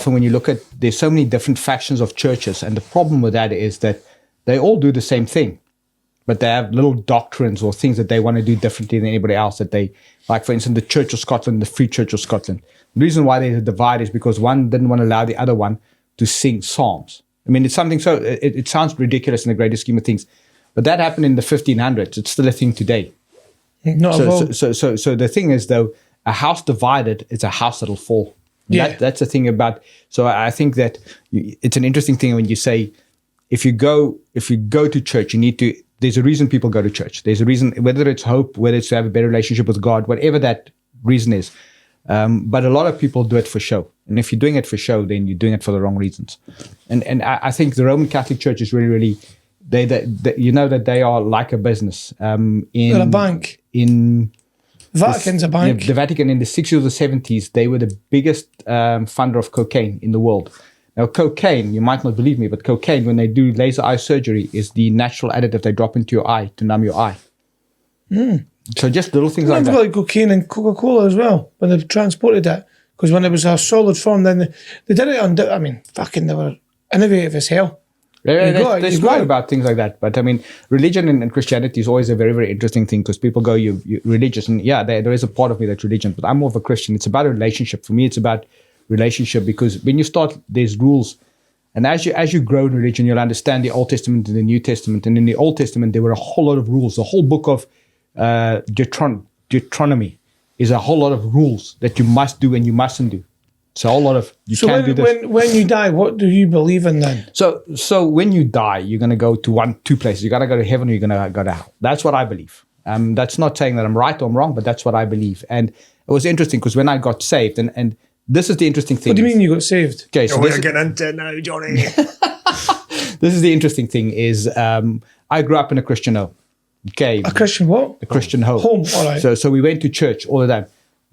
often when you look at, there's so many different factions of churches, and the problem with that is that they all do the same thing, but they have little doctrines or things that they want to do differently than anybody else. That they, like for instance, the Church of Scotland, the Free Church of Scotland. The reason why there's a divide is because one didn't want to allow the other one to sing psalms. I mean, it's something so, it sounds ridiculous in the greater scheme of things, but that happened in the 1500s. It's still a thing today. So the thing is, though, a house divided is a house that'll fall. Yeah. That's the thing about, so I think that it's an interesting thing when you say, if you go to church, you need to, there's a reason people go to church. There's a reason, whether it's hope, whether it's to have a better relationship with God, whatever that reason is. But a lot of people do it for show. And if you're doing it for show, then you're doing it for the wrong reasons. And I think the Roman Catholic Church is really, really, they you know that they are like a business. They're a bank. Vatican's a bank. The Vatican in the 60s or the 70s, they were the biggest funder of cocaine in the world. Now, cocaine, you might not believe me, but cocaine, when they do laser eye surgery, is the natural additive they drop into your eye to numb your eye. So just little things like that. Like cocaine and Coca-Cola as well, when they transported it. Because when it was a solid form, then they did it on, I mean, fucking, they were innovative as hell. They spoke about things like that. But I mean, religion and Christianity is always a very, very interesting thing, because people go, you're religious. And yeah, there is a part of me that's religion, but I'm more of a Christian. It's about a relationship. For me, it's about relationship, because when you start, there's rules. And as you grow in religion, you'll understand the Old Testament and the New Testament. And in the Old Testament, there were a whole lot of rules. The whole book of Deuteronomy is a whole lot of rules that you must do and you mustn't do. So a whole lot of, you can't do this. When you die, what do you believe in then? So when you die, you're going to go to two places. You're going to go to heaven or you're going to go to hell. That's what I believe. That's not saying that I'm right or I'm wrong, but that's what I believe. And it was interesting because when I got saved, and this is the interesting thing. What do you mean you got saved? Okay, so we're getting into it now, Johnny. This is the interesting thing is I grew up in a Christian home. Okay. A Christian what? A Christian home. Home, all right. So we went to church all the time.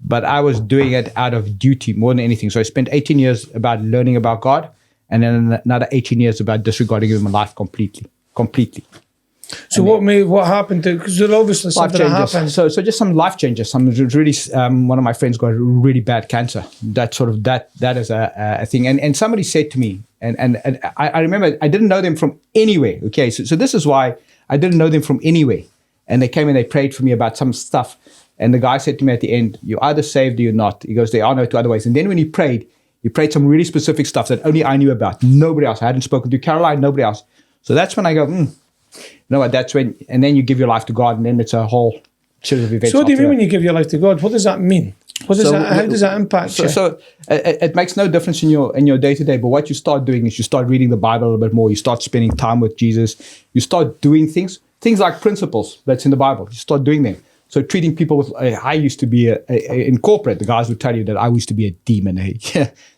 But I was doing it out of duty more than anything. So I spent 18 years about learning about God, and then another 18 years about disregarding Him in my life completely. So what happened? Because there obviously something that happened. So just some life changes. Some really, one of my friends got really bad cancer. That is a thing. And somebody said to me, and I remember I didn't know them from anywhere. Okay, so this is why I didn't know them from anywhere. And they came and they prayed for me about some stuff. And the guy said to me at the end, "You're either saved or you're not." He goes, "There are no two other ways." And then when he prayed some really specific stuff that only I knew about. Nobody else. I hadn't spoken to Caroline, nobody else. So that's when I go, you know what, that's when, and then you give your life to God, and then it's a whole series of events. So what do you mean when you give your life to God? What does that mean? How does that impact you? So it makes no difference in your day-to-day, but what you start doing is you start reading the Bible a little bit more. You start spending time with Jesus. You start doing things like principles that's in the Bible. You start doing them. So treating people with, I used to be in corporate, the guys would tell you that I used to be a demon.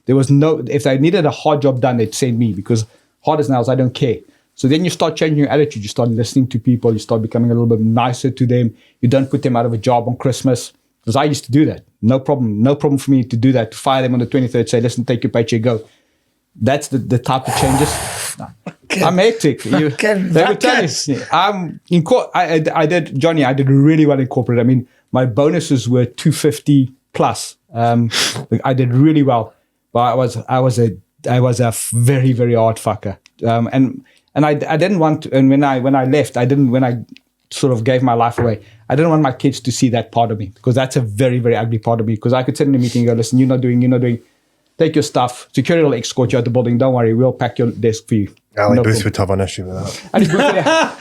There was if they needed a hard job done, they'd send me, because hard as nails, I don't care. So then you start changing your attitude. You start listening to people. You start becoming a little bit nicer to them. You don't put them out of a job on Christmas, because I used to do that. No problem for me to do that, to fire them on the 23rd, say, listen, take your paycheck, go. That's the type of changes. I'm hectic. They would tell you. I did really well in corporate. I mean, my bonuses were 250 plus. I did really well, but I was a very, very hard fucker. And I didn't want to, and when I left, when I sort of gave my life away, I didn't want my kids to see that part of me, because that's a very, very ugly part of me. Because I could sit in a meeting and go, listen, you're not doing. Take your stuff. Security will escort you out the building. Don't worry, we'll pack your desk for you. Ali Booth would have an issue with that.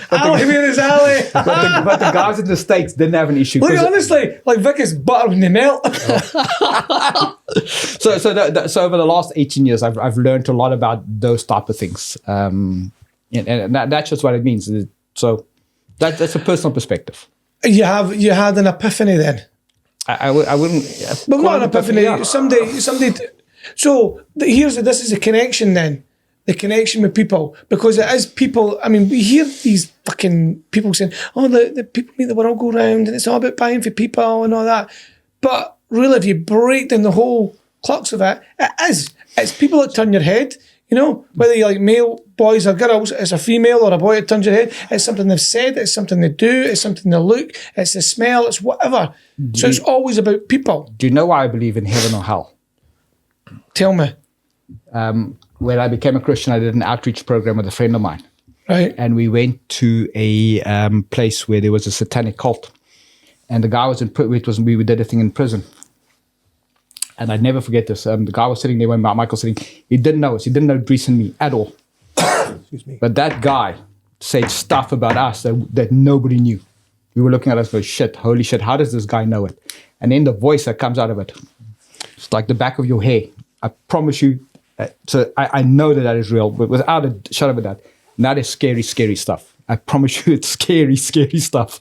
But the guys in the States didn't have an issue. Look, honestly, like Vic is butter when they melt. So over the last 18 years, I've learned a lot about those type of things. And that's just what it means. So that's a personal perspective. You had an epiphany then? I wouldn't. But not an epiphany. Yeah. Someday. So this is the connection then. The connection with people, because it is people. I mean, we hear these fucking people saying, "Oh, the people make the world go round, and it's all about buying for people and all that." But really, if you break down the whole crux of it, it's people that turn your head. You know, whether you like male boys or girls, it's a female or a boy that turns your head. It's something they've said. It's something they do. It's something they look. It's the smell. It's whatever. So it's always about people. Do you know why I believe in heaven or hell? Tell me. when I became a Christian, I did an outreach program with a friend of mine. Right. And we went to a place where there was a satanic cult. And the guy was in prison. We did a thing in prison. And I'd never forget this. The guy was sitting there when Michael was sitting. He didn't know us. He didn't know Dries and me at all. Excuse me. But that guy said stuff about us that nobody knew. We were looking at us and go, shit, holy shit, how does this guy know it? And then the voice that comes out of it, it's like the back of your hair. I promise you. So I know that is real, but without a shadow of a doubt. And that is scary, scary stuff. I promise you it's scary, scary stuff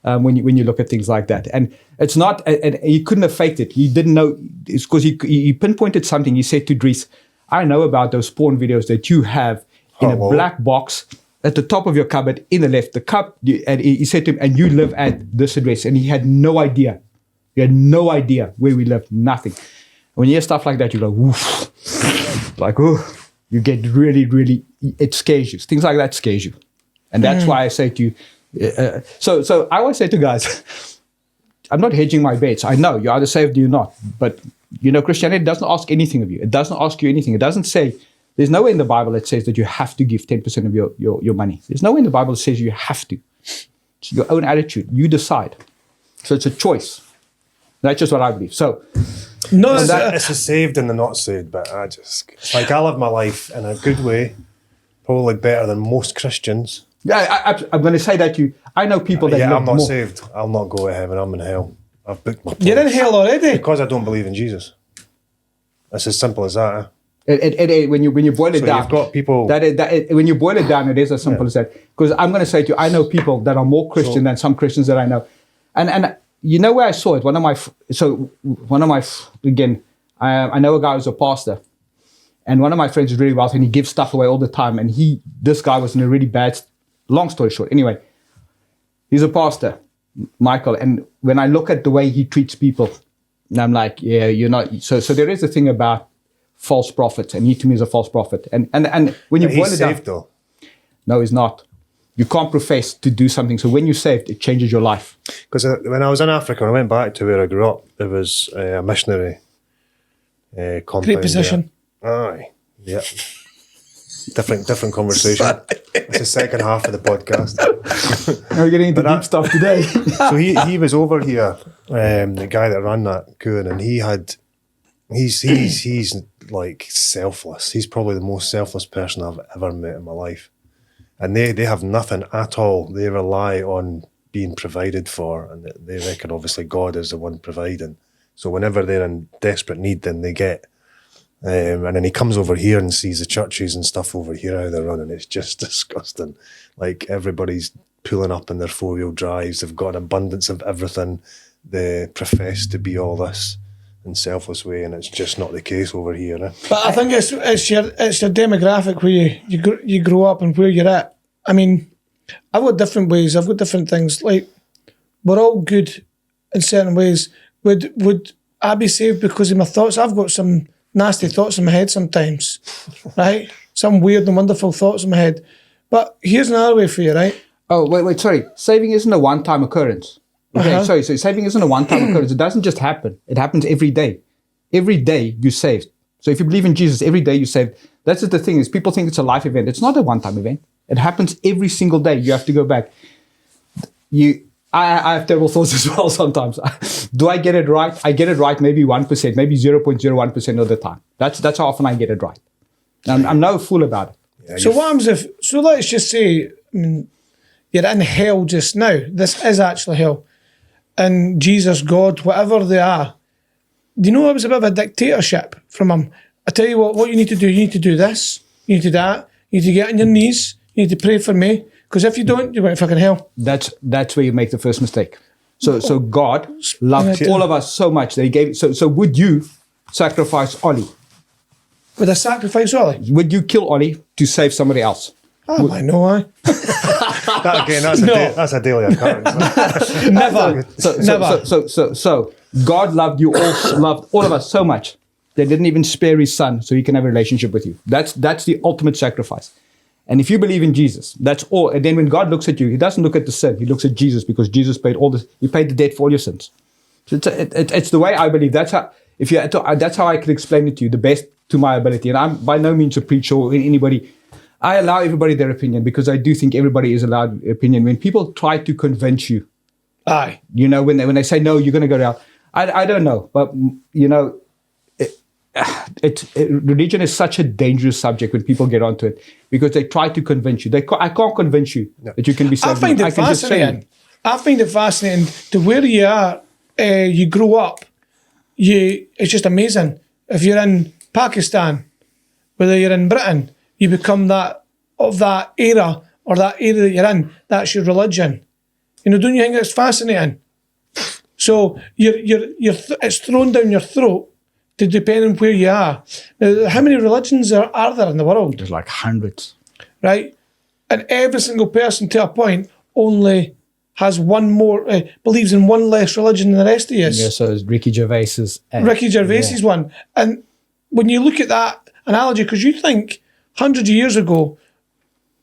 when you look at things like that. And it's not, and he couldn't have faked it. He didn't know, it's because he pinpointed something. He said to Dries, I know about those porn videos that you have in a black box at the top of your cupboard in the left. The cup, and he said to him, and you live at this address. And he had no idea. He had no idea where we lived, nothing. When you hear stuff like that, you go, woof. Like, oh, you get really, really, it scares you. Things like that scares you. And that's why I say to you, so I always say to guys, I'm not hedging my bets. I know you're either saved or you're not. But, Christianity doesn't ask anything of you. It doesn't ask you anything. It doesn't say, there's nowhere in the Bible that says that you have to give 10% of your money. There's nowhere in the Bible that says you have to. It's your own attitude. You decide. So it's a choice. That's just what I believe. So, no, it's the saved and the not saved, but it's like I live my life in a good way, probably better than most Christians. Yeah, I'm going to say that I know people that I'm not more. saved. I'll not go to heaven. I'm in hell. I've booked my place. You're in hell already? Because I don't believe in Jesus. It's as simple as that. When you boil it down, you've got people. When you boil it down, it is as simple as that. Because I'm going to say to you, I know people that are more Christian than some Christians that I know, and you know where I saw it. I know a guy who's a pastor, and one of my friends is really wealthy, and he gives stuff away all the time. And this guy was in a really bad. Long story short, anyway, he's a pastor, Michael, and when I look at the way he treats people, and I'm like, yeah, you're not. So there is a thing about false prophets, and he to me is a false prophet. And when you boil it down, saved though. No, he's not. You can't profess to do something. So when you're saved, it changes your life. Because when I was in Africa, when I went back to where I grew up, there was a missionary compound. Great position. There. Aye, yeah. Different conversation. It's the second half of the podcast. Now we're getting into deep stuff today. So he was over here, the guy that ran that coon, and he's like selfless. He's probably the most selfless person I've ever met in my life. And they have nothing at all. They rely on being provided for, and they reckon obviously God is the one providing. So whenever they're in desperate need, then they get. And then he comes over here and sees the churches and stuff over here, how they're running. It's just disgusting. Like everybody's pulling up in their 4-wheel drives. They've got an abundance of everything. They profess to be all this in selfless way, and it's just not the case over here. Eh? But I think it's your demographic where you grow up and where you're at. I mean, I've got different ways. I've got different things. Like, we're all good in certain ways. Would I be saved because of my thoughts? I've got some nasty thoughts in my head sometimes, right? Some weird and wonderful thoughts in my head. But here's another way for you, right? Oh, wait, sorry. Saving isn't a one-time occurrence. Okay, sorry. So saving isn't a one-time occurrence. It doesn't just happen. It happens every day. Every day you're saved. So if you believe in Jesus, every day you're saved. That's just the thing is people think it's a life event. It's not a one-time event. It happens every single day. You have to go back. I have terrible thoughts as well sometimes. Do I get it right? I get it right maybe 1%, maybe 0.01% of the time. That's how often I get it right. I'm no fool about it. Yeah, so what happens if, so let's just say, I mean, you're in hell just now. This is actually hell. And Jesus, God, whatever they are, do you know it was a bit of a dictatorship from him? I tell you what you need to do, you need to do this, you need to do that, you need to get on your knees, you need to pray for me, because if you don't, you're going to fucking hell. That's where you make the first mistake. So God loved all of us so much that he gave, so would you sacrifice Ollie? Would I sacrifice Ollie? Would you kill Ollie to save somebody else? Oh, I know, I. That's a daily occurrence. Never. So God loved you all, loved all of us so much that he didn't even spare his son so he can have a relationship with you. That's the ultimate sacrifice. And if you believe in Jesus, that's all. And then when God looks at you, he doesn't look at the sin. He looks at Jesus because Jesus paid all this. He paid the debt for all your sins. So it's the way I believe. That's how I can explain it to you the best to my ability. And I'm by no means a preacher or anybody. I allow everybody their opinion because I do think everybody is allowed opinion. When people try to convince you, Aye. you know, when they say, no, you're going to go down. I don't know. But, you know, religion is such a dangerous subject when people get onto it because they try to convince you. I can't convince you that you can be saved. I find it fascinating. I find it fascinating to where you are. You grow up. It's just amazing. If you're in Pakistan, whether you're in Britain, you become that of that era or that era that you're in. That's your religion. You know, don't you think it's fascinating? So it's thrown down your throat to depend on where you are. Now, how many religions are there in the world? There's like hundreds. Right? And every single person to a point only has one more, believes in one less religion than the rest of us. Yeah, so it's Ricky Gervais's. Ricky Gervais's one. And when you look at that analogy, because you think hundreds of years ago,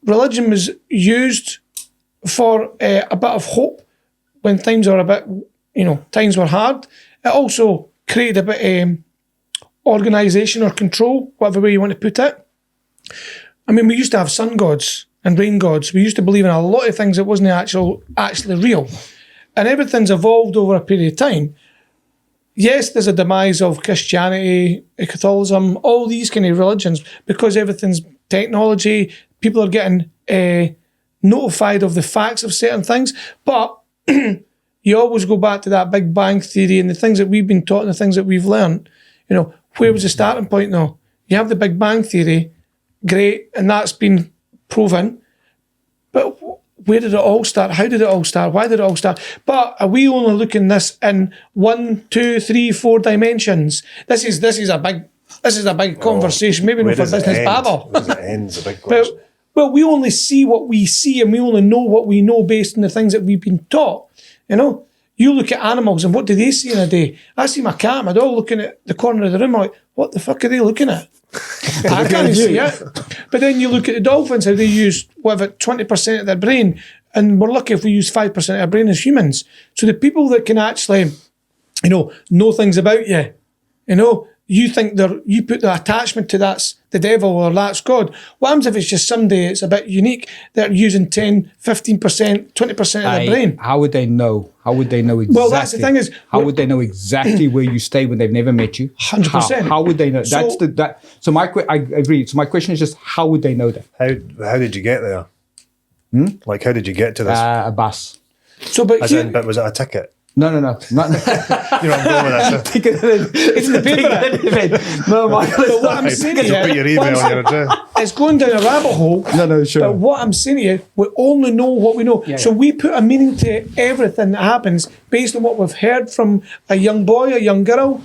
religion was used for a bit of hope when times were a bit, you know, times were hard. It also created a bit organisation or control, whatever way you want to put it. I mean, we used to have sun gods and rain gods. We used to believe in a lot of things that wasn't actually real. And everything's evolved over a period of time. Yes, there's a demise of Christianity, Catholicism, all these kind of religions, because everything's technology, people are getting notified of the facts of certain things. But you always go back to that Big Bang Theory and the things that we've been taught and the things that we've learned. You know, where was the starting point though? You have the Big Bang Theory, great, and that's been proven. But where did it all start? How did it all start? Why did it all start? But are we only looking this in 1, 2, 3, 4 dimensions? This is a big conversation. Maybe not for business babble. Where does it end? It's a big question. Well, we only see what we see, and we only know what we know based on the things that we've been taught. You know, you look at animals, and what do they see in a day? I see my cat, my dog looking at the corner of the room. I'm like, what the fuck are they looking at? I can't see it. But then you look at the dolphins, how they use, 20% of their brain. And we're lucky if we use 5% of our brain as humans. So the people that can actually, you know things about you, you know, you think you put the attachment to that's the devil or that's God. What happens if it's just somebody it's a bit unique, they're using 10, 15%, 20% of their brain? How would they know? How would they know exactly? Well, that's the thing is... How would they know exactly where you stay when they've never met you? 100%. How would they know? So I agree. So my question is just, how would they know that? How did you get there? Like, how did you get to this? A bus. So, but but was it a ticket? No. You know, I'm going with it's in the paper. No, Michael. But what I'm saying to you, put your email on your address. It's going down a rabbit hole. No, sure. But what I'm saying to you, we only know what we know. Yeah, so we put a meaning to everything that happens based on what we've heard from a young boy, a young girl,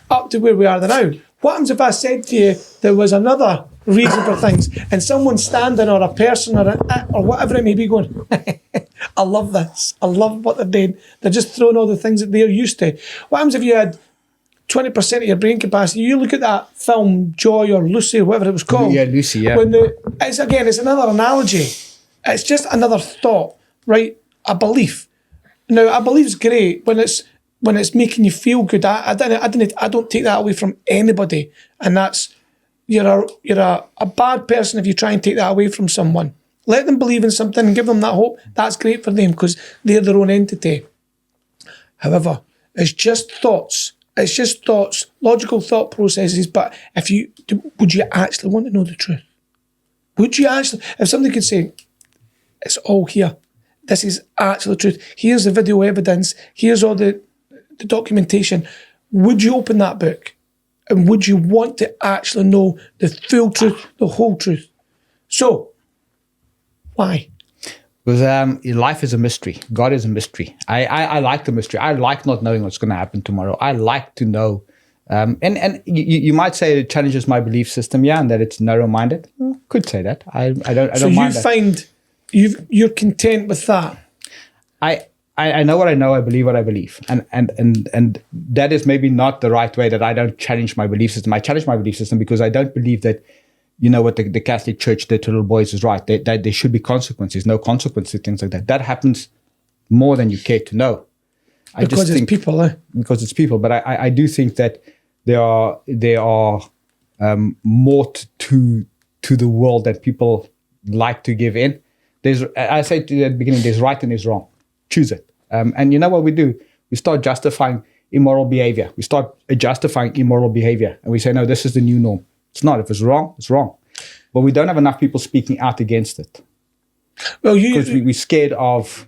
up to where we are now. What happens if I said to you there was another reason for things and someone standing or a person or whatever it may be going, I love this. I love what they're doing. They're just throwing all the things that they're used to. What happens if you had 20% of your brain capacity? You look at that film, Joy or Lucy or whatever it was called. Yeah, Lucy, yeah. It's another analogy. It's just another thought, right? A belief. Now, a belief's great when it's making you feel good. I don't take that away from anybody. And that's, you're a bad person if you try and take that away from someone. Let them believe in something and give them that hope. That's great for them because they're their own entity. However, it's just thoughts. It's just thoughts, logical thought processes. But would you actually want to know the truth? Would you actually, if somebody could say, it's all here. This is actually the truth. Here's the video evidence. Here's all the documentation. Would you open that book? And would you want to actually know the full truth, the whole truth? So, why? Because life is a mystery. God is a mystery. I like the mystery. I like not knowing what's going to happen tomorrow. I like to know. And you might say it challenges my belief system, yeah, and that it's narrow-minded. Could say that. I don't mind that. So you find you're content with that? I know what I know. I believe what I believe, and that is maybe not the right way. That I don't challenge my belief system. I challenge my belief system because I don't believe that, you know, what the Catholic Church did to little boys is right. That there should be consequences. No consequences, things like that. That happens more than you care to know. Because it's people, eh? Because it's people. But I do think that there are more to the world that people like to give in. I say to you at the beginning, there's right and there's wrong. Choose it. And you know what we do? We start justifying immoral behavior. We start justifying immoral behavior. And we say, no, this is the new norm. It's not. If it's wrong, it's wrong. But we don't have enough people speaking out against it. Well, because we're scared of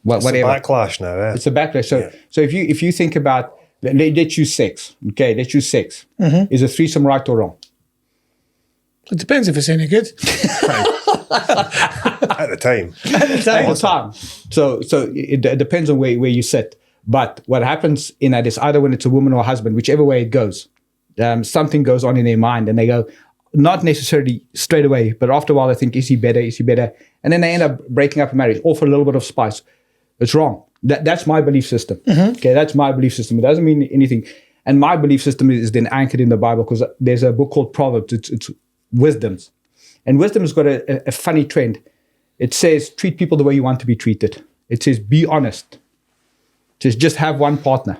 whatever. It's a backlash now. It's a backlash. So if you think about, let's use sex. Okay, let's use sex. Mm-hmm. Is a threesome right or wrong? It depends if it's any good. At the time. All the time. So it depends on where you sit. But what happens in that is either when it's a woman or a husband, whichever way it goes, something goes on in their mind and they go, not necessarily straight away, but after a while they think, is he better? Is he better? And then they end up breaking up a marriage, all for a little bit of spice. It's wrong. That's my belief system. Mm-hmm. Okay, that's my belief system. It doesn't mean anything. And my belief system is then anchored in the Bible because there's a book called Proverbs. It's wisdoms. And wisdom has got a funny trend. It says, treat people the way you want to be treated. It says, be honest. It says, just have one partner.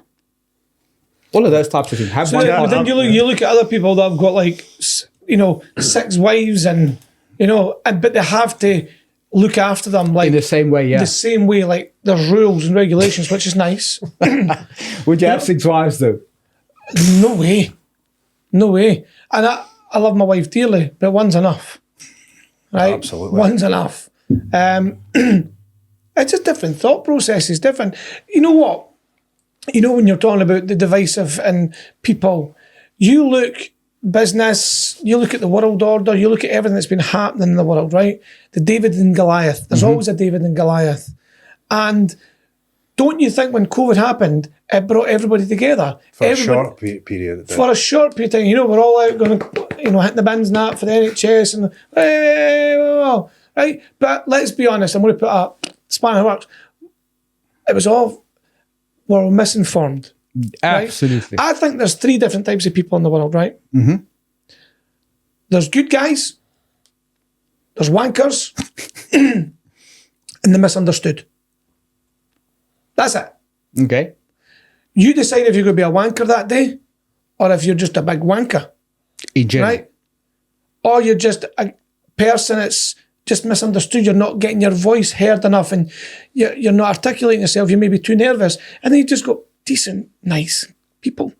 All of those types of things. Have one partner. But then you look at other people that have got like, 6 wives and, but they have to look after them like in the same way, yeah. The same way, like there's rules and regulations, which is nice. Would you have 6 wives though? No way. No way. And I love my wife dearly, but one's enough. Right? Absolutely. One's enough. It's a different thought process. It's different. You know what? When you're talking about the divisive and people, you look business, you look at the world order, you look at everything that's been happening in the world, right? The David and Goliath. There's always a David and Goliath. And don't you think when COVID happened, it brought everybody together? For a short period. For a short period of time. We're all out going, hitting the bins and that for the NHS and right? But let's be honest, I'm going to put a span in the works. It was all, we're misinformed. Absolutely. Right? I think there's 3 different types of people in the world, right? Mm-hmm. There's good guys, there's wankers, and the misunderstood. That's it. Okay. You decide if you're going to be a wanker that day, or if you're just a big wanker. In general. Right? Or you're just a person that's just misunderstood. You're not getting your voice heard enough, and you're not articulating yourself. You may be too nervous, and then you just go, decent, nice people.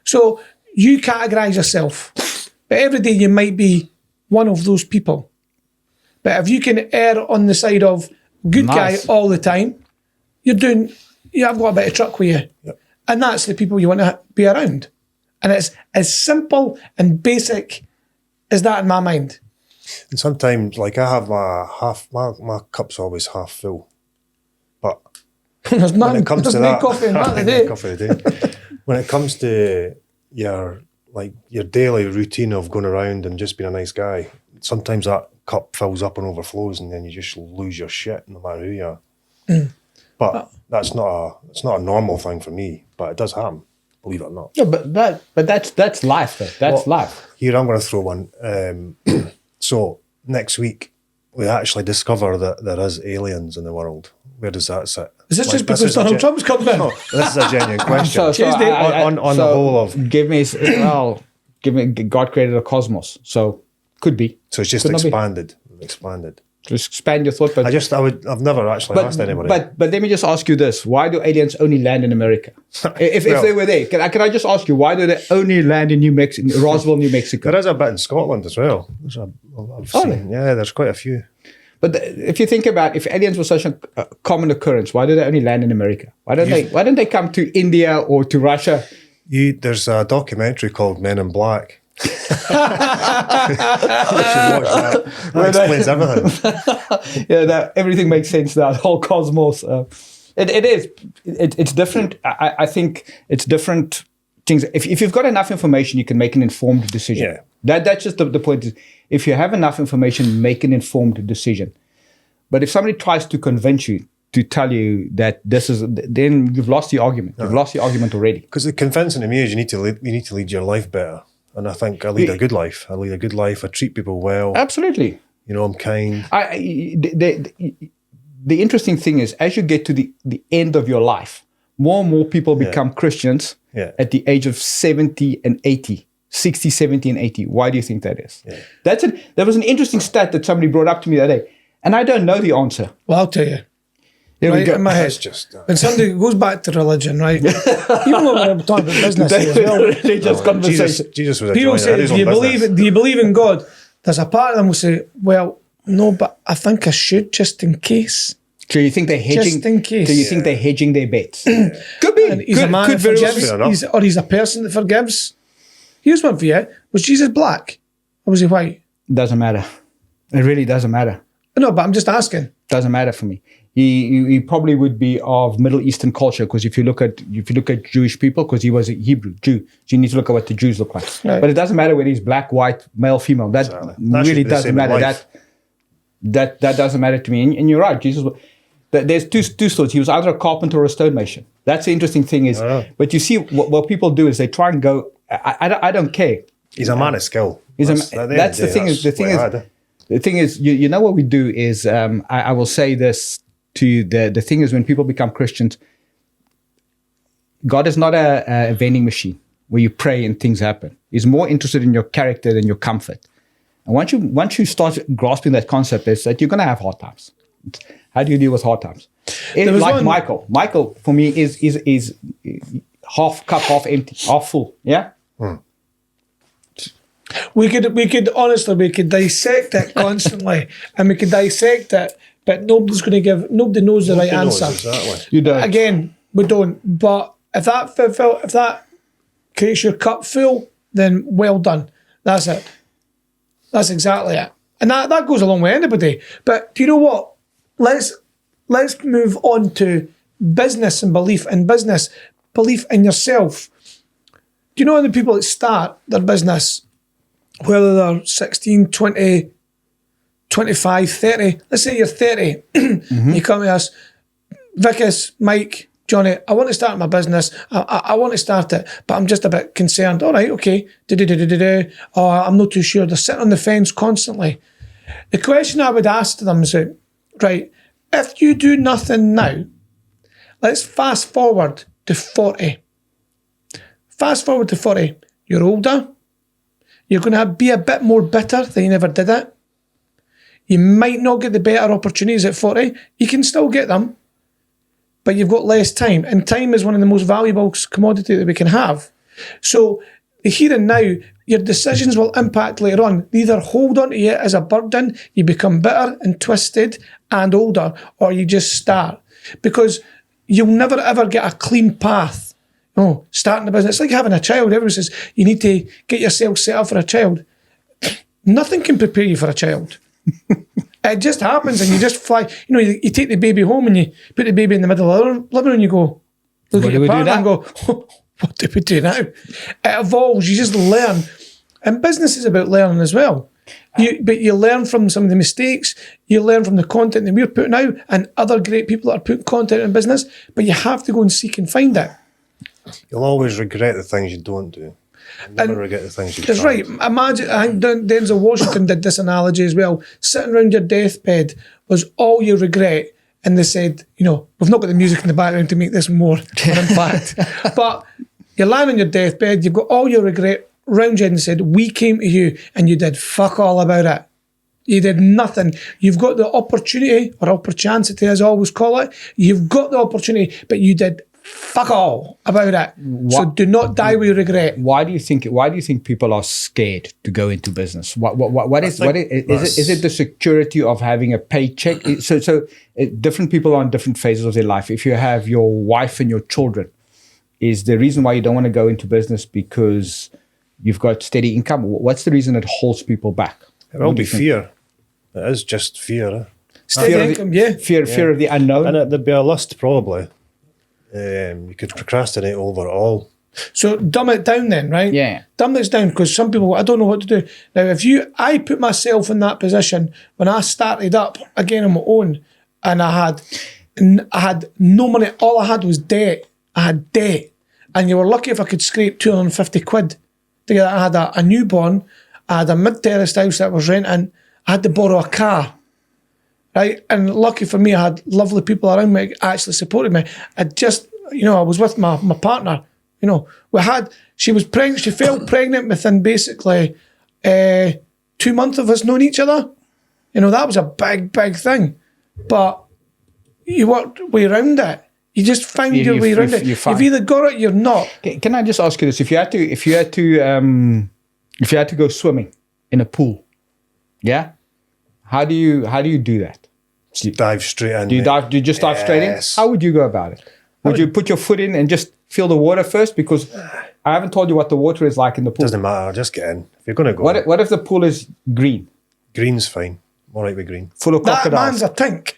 So you categorise yourself, but every day you might be one of those people. But if you can err on the side of good guy all the time, you have got a bit of truck with you. Yep. And that's the people you want to be around. And it's as simple and basic as that in my mind. And sometimes, like I have my cup's always half full. But There's none. when it comes There's to no that, coffee in that today. coffee a day. When it comes to your daily routine of going around and just being a nice guy, sometimes that cup fills up and overflows, and then you just lose your shit no matter who you are. But it's not a normal thing for me. But it does happen, believe it or not. No, but that's life. Though. That's life. Here, I'm going to throw one. So next week, we actually discover that there is aliens in the world. Where does that sit? Is this just because Donald Trump's coming in? No, this is a genuine question. on The whole of... God created a cosmos, so could be. So it's just expanded. Just expand your thought. But I've never actually asked anybody. But let me just ask you this: why do aliens only land in America? If they were there, can I just ask you why do they only land in Roswell, New Mexico? There is a bit in Scotland as well. There's quite a few. But if you think about if aliens were such a common occurrence, why do they only land in America? Why don't they come to India or to Russia? There's a documentary called Men in Black. You should watch that. That explains everything. Everything makes sense now. The whole cosmos. It's different. I think it's different things. If you've got enough information, you can make an informed decision. Yeah. That's just the point. Is if you have enough information, make an informed decision. But if somebody tries to convince you to tell you that this is, then you've lost the argument. You've lost the argument already. Because the convincing to me is you need to lead your life better. And I think I lead a good life. I treat people well. Absolutely. I'm kind. The interesting thing is, as you get to the end of your life, more and more people become Christians at the age of 70 and 80. 60, 70, and 80. Why do you think that is? Yeah. That was an interesting stat that somebody brought up to me the other day, and I don't know the answer. Well, I'll tell you. There right we go. in my head. When somebody goes back to religion, right? Even though we're talking about business here as well. Religious conversation. Jesus was a People say, his do own you business. believe in God? There's a part of them who say, well, no, but I think I should just in case. So you think they're hedging? Just in case. So you think they're hedging their bets? Could be. And he's a man that very well forgives, be. or he's a person that forgives. Here's one for you. Was Jesus black or was he white? Doesn't matter. It really doesn't matter. No, but I'm just asking. Doesn't matter for me. He probably would be of Middle Eastern culture, because if you look at Jewish people, because he was a Hebrew Jew, so you need to look at what the Jews look like. Right. But it doesn't matter whether he's black, white, male, female. That really doesn't matter. That doesn't matter to me. And you're right, Jesus. There's two sorts. He was either a carpenter or a stonemason. That's the interesting thing is. But you see, what people do is they try and go. I don't care. He's a man of skill. That's the thing. The thing is, you know what we do is, I will say this to you, the thing is, when people become Christians, God is not a vending machine where you pray and things happen. He's more interested in your character than your comfort. And once you start grasping that concept, is that you're going to have hard times. How do you deal with hard times? Like Michael. Michael, for me, is half cup, half empty, half full. Yeah? We could honestly dissect it constantly, and we could dissect it, but nobody knows the right answer. Exactly. You don't. Again, we don't. But if that creates your cup full, then well done. That's it. That's exactly it. And that goes along with anybody. But do you know what? Let's move on to business and belief in business, belief in yourself. Do you know the people that start their business, whether they're 16, 20, 25, 30, let's say you're 30, you come to us, Vickers, Mike, Johnny, I want to start my business. I want to start it, but I'm just a bit concerned. All right, okay. Oh, I'm not too sure. They're sitting on the fence constantly. The question I would ask to them is, right, if you do nothing now, let's fast forward to 40. Fast forward to 40. You're older. You're going to be a bit more bitter than you never did it. You might not get the better opportunities at 40. You can still get them, but you've got less time. And time is one of the most valuable commodity that we can have. So the here and now, your decisions will impact later on. They either hold on to you as a burden, you become bitter and twisted and older, or you just start. Because you'll never ever get a clean path. No, starting a business. It's like having a child. Everyone says you need to get yourself set up for a child. Nothing can prepare you for a child. It just happens, and you just fly. You take the baby home and you put the baby in the middle of the living room and you go, look at your partner and go, what do we do now? It evolves. You just learn. And business is about learning as well. But you learn from some of the mistakes. You learn from the content that we're putting out and other great people that are putting content in business. But you have to go and seek and find it. You'll always regret the things you don't do. Never regret the things you do. That's right. Imagine, I think Denzel Washington did this analogy as well. Sitting around your deathbed was all you regret. And they said, we've not got the music in the background to make this more impact. But you're lying on your deathbed, you've got all your regret round you, and they said, we came to you and you did fuck all about it. You did nothing. You've got the opportunity, or opportunity as I always call it. You've got the opportunity, but you did fuck all about it. So do not die with regret. Why do you think people are scared to go into business? Is it the security of having a paycheck? So different people are in different phases of their life. If you have your wife and your children, is the reason why you don't want to go into business because you've got steady income? What's the reason it holds people back? It will be fear. It is just fear. Steady income, Fear of the unknown. And there'd be a list probably. You could procrastinate over it all. So dumb it down then, right? Yeah. Dumb this down, because some people, I don't know what to do. Now, I put myself in that position when I started up again on my own, and I had no money. All I had was debt. I had debt. And you were lucky if I could scrape 250 quid together. I had a newborn. I had a mid-terraced house that I was renting. I had to borrow a car. Right, and lucky for me, I had lovely people around me actually supported me. I just, I was with my partner. We had She was pregnant. She fell pregnant within basically 2 months of us knowing each other. You know, that was a big, big thing. But you worked way around it. You just find your way around it. You've either got it, you're not. Can I just ask you this? If you had to go swimming in a pool, yeah, how do you do that? Dive straight in. Do you just dive straight in? How would you go about it? Would you put your foot in and just feel the water first? Because I haven't told you what the water is like in the pool. Doesn't matter. Just get in. If you're going to go. What if the pool is green? Green's fine. All right with green. Full of That crocodiles. man's a tink.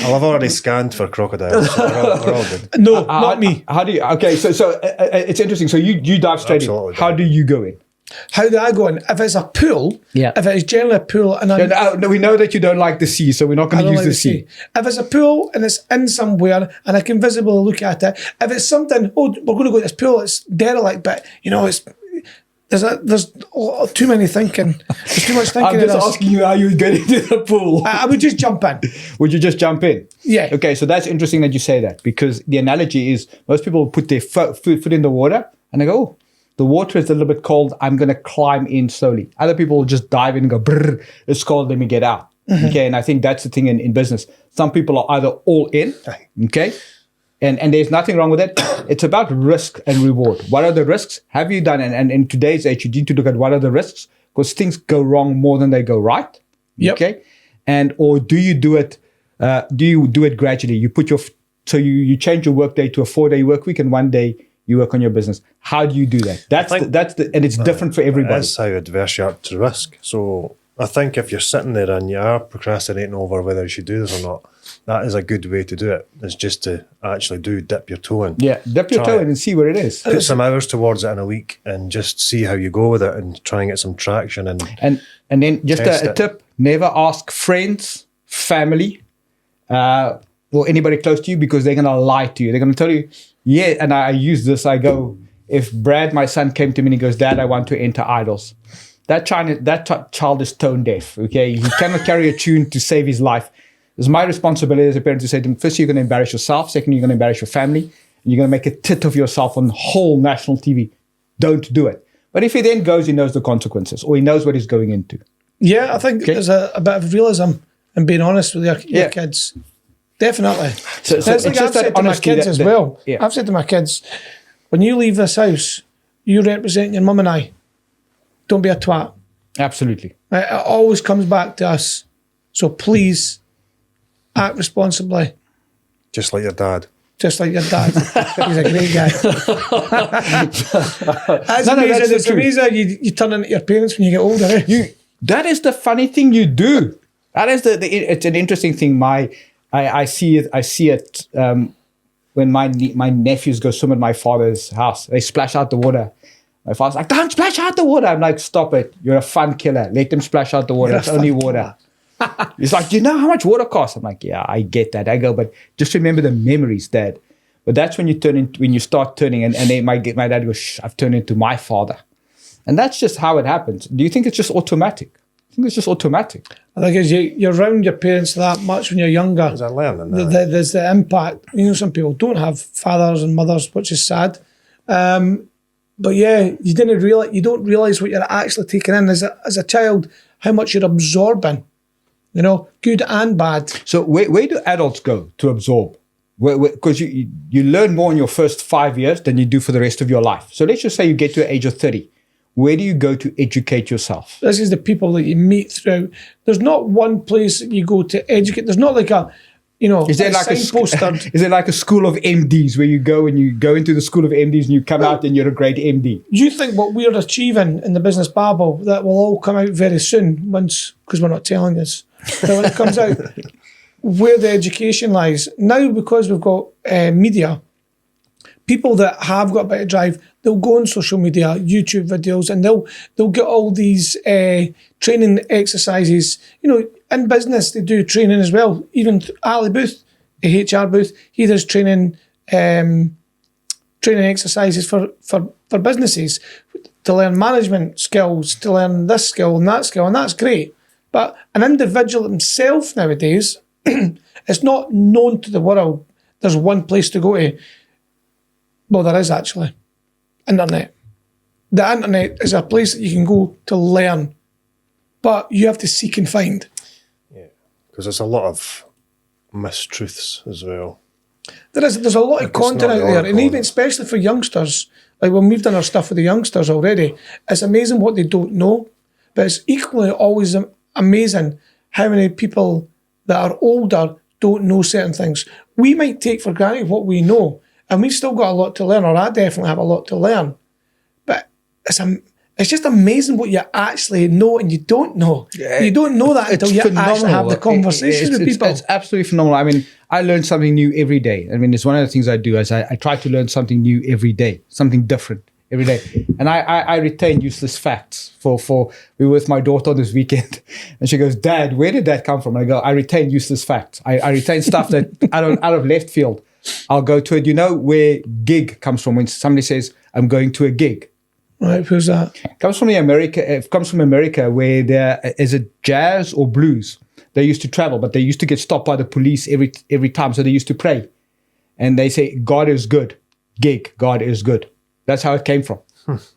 Well, I've already scanned for crocodiles. So we're all good. No, not me. How do you? Okay, so it's interesting. So you dive straight Absolutely. in. How do you go in? How do I go in? If it's a pool, Yeah. if it's generally a pool, and No, we know that you don't like the sea, so we're not going to use the sea. If it's a pool and it's in somewhere and I can visibly look at it, if it's something, we're going to go to this pool, it's derelict, but you know, there's too many thinking. There's too much thinking. I'm just asking you how you would get into the pool. I would just jump in. Would you just jump in? Yeah. Okay, so that's interesting that you say that, because the analogy is most people put their foot in the water and they go, oh, the water is a little bit cold. I'm going to climb in slowly. Other people will just dive in and go, brrr, it's cold, let me get out. Mm-hmm. Okay, and I think that's the thing in business. Some people are either all in, okay, and there's nothing wrong with it. It's about risk and reward. What are the risks? Have you done? And in today's age, you need to look at what are the risks, because things go wrong more than they go right. Yep. Okay, or do you do it? Do you do it gradually? You put you change your work day to a 4-day work week, and 1 day you work on your business. How do you do that? And it's different for everybody. That's how adverse you are to risk. So I think if you're sitting there and you are procrastinating over whether you should do this or not, that is a good way to do it. It's just to actually dip your toe in. Yeah, dip your toe in and see where it is. Put some hours towards it in a week and just see how you go with it and try and get some traction. And then just a tip, never ask friends, family, or anybody close to you, because they're going to lie to you. They're going to tell you, yeah, and I use this. I go, if Brad, my son, came to me and he goes, Dad, I want to enter idols. That child is tone deaf, okay? He cannot carry a tune to save his life. It's my responsibility as a parent to say to him, first, you're going to embarrass yourself. Second, you're going to embarrass your family. And you're going to make a tit of yourself on whole national TV. Don't do it. But if he then goes, he knows the consequences, or he knows what he's going into. Yeah, I think there's a bit of realism in being honest with your kids. Definitely. So it's like I've said to my kids as well. Yeah. I've said to my kids, when you leave this house, you represent your mum and I. Don't be a twat. Absolutely. It always comes back to us. So please act responsibly. Just like your dad. Just like your dad. He's a great guy. That's amazing. It's amazing you turn into your parents when you get older. Eh? That is the funny thing you do. That is it's an interesting thing. I see it when my nephews go swim at my father's house. They splash out the water. My father's like, don't splash out the water. I'm like, stop it. You're a fun killer. Let them splash out the water. It's only water. He's like, do you know how much water costs? I'm like, yeah, I get that. I go, but just remember the memories, Dad. But that's when you start turning, and then my dad goes, shh, I've turned into my father. And that's just how it happens. Do you think it's just automatic? I think it's just automatic. I think as you're around your parents that much when you're younger, Is that learning? there's the impact. You know, some people don't have fathers and mothers, which is sad. But yeah, you don't realise what you're actually taking in as a child, how much you're absorbing. You know, good and bad. So where do adults go to absorb? Because you learn more in your first 5 years than you do for the rest of your life. So let's just say you get to the age of 30. Where do you go to educate yourself? This is the people that you meet throughout. There's not one place that you go to educate. There's not like is there like is it like a school of MDs where you go into the school of MDs and you come out and you're a great MD? Do you think what we're achieving in the business Babel that will all come out very soon once, because we're not telling us, but when it comes out, where the education lies now, because we've got media, people that have got a bit of drive, they'll go on social media, YouTube videos, and they'll get all these training exercises. You know, in business they do training as well. Even Ali Booth, a HR Booth, he does training exercises for businesses to learn management skills, to learn this skill, and that's great. But an individual himself nowadays, it's not known to the world. There's one place to go to. Well, there is actually. internet. The internet is a place that you can go to learn, but you have to seek and find. Yeah, because there's a lot of mistruths as well. There's a lot of content out there, and even especially for youngsters, like when we've done our stuff with the youngsters already, it's amazing what they don't know, but it's equally always amazing how many people that are older don't know certain things. We might take for granted what we know, and we've still got a lot to learn, or I definitely have a lot to learn, but it's just amazing what you actually know and you don't know. You don't know that until you actually have the conversations with people. It's absolutely phenomenal. I mean, I learn something new every day. I mean, it's one of the things I do is I try to learn something new every day, something different every day. And I retain useless facts. We were with my daughter this weekend and she goes, Dad, where did that come from? And I go, I retain useless facts. I retain stuff that out of left field. I'll go to it. You know where gig comes from when somebody says, I'm going to a gig. Right, who's that? It comes from America, where there is it jazz or blues. They used to travel, but they used to get stopped by the police every time. So they used to pray, and they say, "God is good." Gig, God is good. That's how it came from.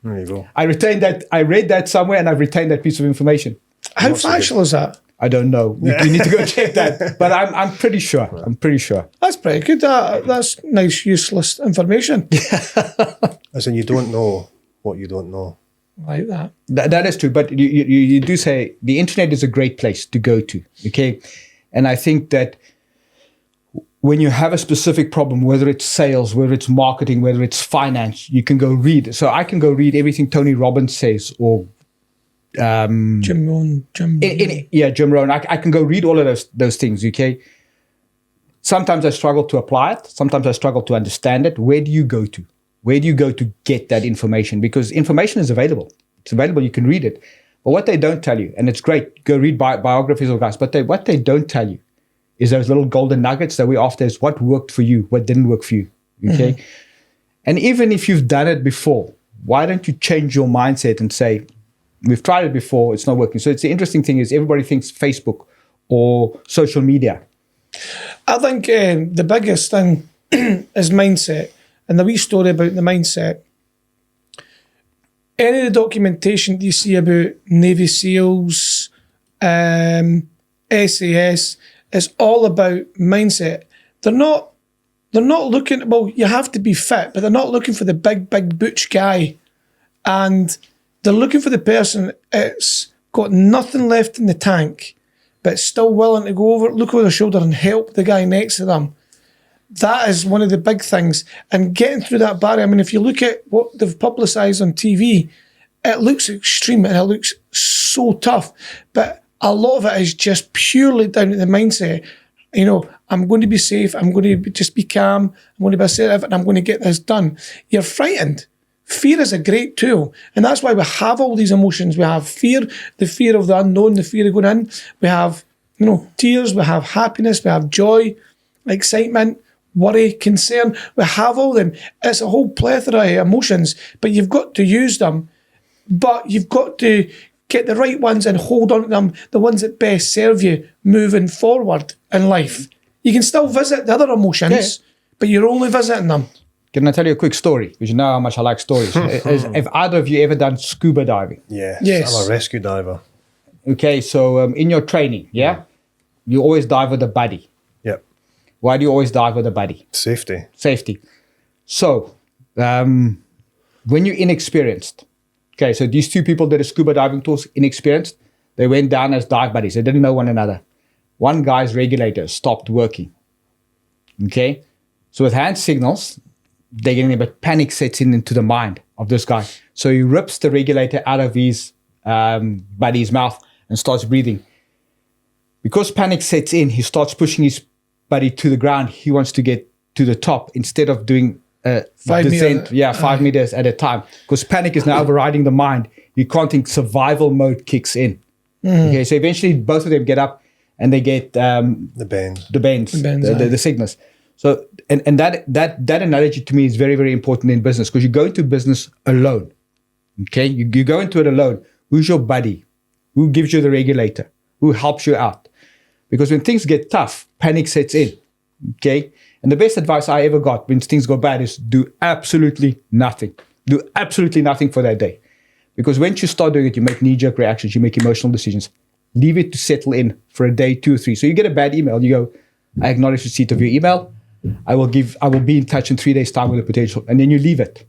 There you go. I retained that. I read that somewhere, and I've retained that piece of information. How factual is that? I don't know. You need to go check that. But I'm pretty sure. I'm pretty sure. That's pretty good. That's nice, useless information. As in, you don't know what you don't know. Like that. That is true. But you do say the internet is a great place to go to. Okay. And I think that when you have a specific problem, whether it's sales, whether it's marketing, whether it's finance, you can go read. So I can go read everything Tony Robbins says or Jim Rohn. Jim Rohn. I can go read all of those things, okay? Sometimes I struggle to apply it. Sometimes I struggle to understand it. Where do you go to? Where do you go to get that information? Because information is available. It's available. You can read it. But what they don't tell you, and it's great, go read biographies of guys, but what they don't tell you is those little golden nuggets that we're after is what worked for you, what didn't work for you, okay? Mm-hmm. And even if you've done it before, why don't you change your mindset and say, we've tried it before, it's not working. So it's the interesting thing is everybody thinks Facebook or social media. I think the biggest thing is mindset. And the wee story about the mindset. Any of the documentation that you see about Navy SEALs, SAS, is all about mindset. They're not looking, well, you have to be fit, but they're not looking for the big butch guy. And they're looking for the person that's got nothing left in the tank, but still willing to go over, look over their shoulder and help the guy next to them. That is one of the big things. And getting through that barrier, I mean, if you look at what they've publicised on TV, it looks extreme and it looks so tough. But a lot of it is just purely down to the mindset. You know, I'm going to be safe. I'm going to just be calm. I'm going to be assertive and I'm going to get this done. You're frightened. Fear is a great tool. And that's why we have all these emotions. We have fear, the fear of the unknown, the fear of going in. We have, tears. We have happiness. We have joy, excitement, worry, concern. We have all them. It's a whole plethora of emotions, but you've got to use them. But you've got to get the right ones and hold on to them, the ones that best serve you moving forward in life. You can still visit the other emotions, but you're only visiting them. Can I tell you a quick story? Because you know how much I like stories. Have either of you ever done scuba diving? Yes. I'm a rescue diver. Okay, so in your training, you always dive with a buddy. Yep. Why do you always dive with a buddy? Safety. So, when you're inexperienced, okay, so these two people did a scuba diving course, inexperienced, they went down as dive buddies. They didn't know one another. One guy's regulator stopped working. Okay? So with hand signals, they're getting a bit panic sets into the mind of this guy. So he rips the regulator out of his buddy's mouth and starts breathing. Because panic sets in, he starts pushing his buddy to the ground. He wants to get to the top instead of doing a 5 descent. 5 meters at a time. Because panic is now overriding the mind. You can't think survival mode kicks in. Okay, so eventually both of them get up and they get the signals. So and that analogy to me is very, very important in business because you go into business alone. Okay, you go into it alone. Who's your buddy? Who gives you the regulator? Who helps you out? Because when things get tough, panic sets in. Okay, and the best advice I ever got when things go bad is do absolutely nothing. Do absolutely nothing for that day. Because once you start doing it, you make knee-jerk reactions, you make emotional decisions. Leave it to settle in for a day, 2 or 3. So you get a bad email, you go, I acknowledge receipt of your email. I will be in touch in 3 days' time with the potential. And then you leave it.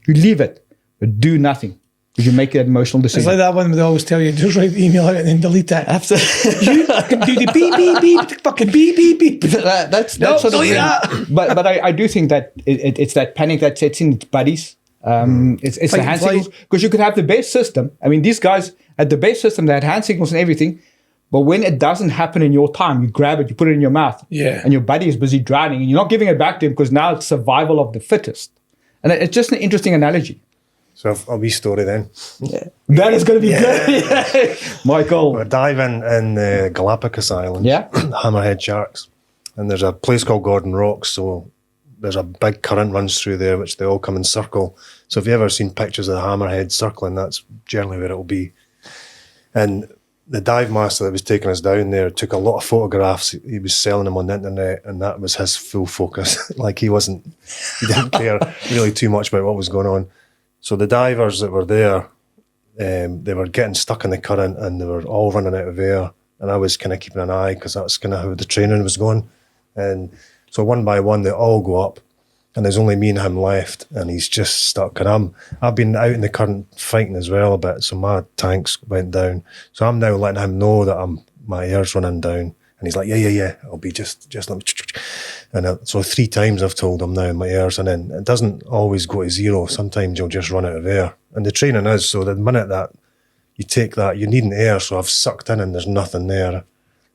You leave it, but do nothing. Because you make that emotional decision. It's like that one where they always tell you, just write the email out and then delete it. Absolutely. You can do the beep, beep, beep, fucking beep, beep, beep. That's No, sort of delete thing. that. But I do think that it's that panic that sets in, it's buddies. It's the hand signals. Because you could have the best system. I mean, these guys had the best system. They had hand signals and everything. But when it doesn't happen in your time, you grab it, you put it in your mouth. Yeah. And your buddy is busy drowning. And you're not giving it back to him because now it's survival of the fittest. And it's just an interesting analogy. So a wee story then. Yeah. That is going to be good. Michael. We're diving in the Galapagos Islands, Yeah. hammerhead sharks. And there's a place called Gordon Rocks, so there's a big current runs through there, which they all come in circle. So if you've ever seen pictures of the hammerhead circling, that's generally where it will be. And the dive master that was taking us down there took a lot of photographs. He was selling them on the internet, and that was his full focus. Like he didn't care really too much about what was going on. So the divers that were there, they were getting stuck in the current and they were all running out of air. And I was kind of keeping an eye because that's kind of how the training was going. And so one by one, they all go up and there's only me and him left and he's just stuck. And I've been out in the current fighting as well a bit. So my tanks went down. So I'm now letting him know that my air's running down. And he's like, yeah. I'll be just let me. And so 3 times I've told him now my air's, and then it doesn't always go to 0. Sometimes you'll just run out of air. And the training is, so the minute that you take that, you need an air. So I've sucked in and there's nothing there.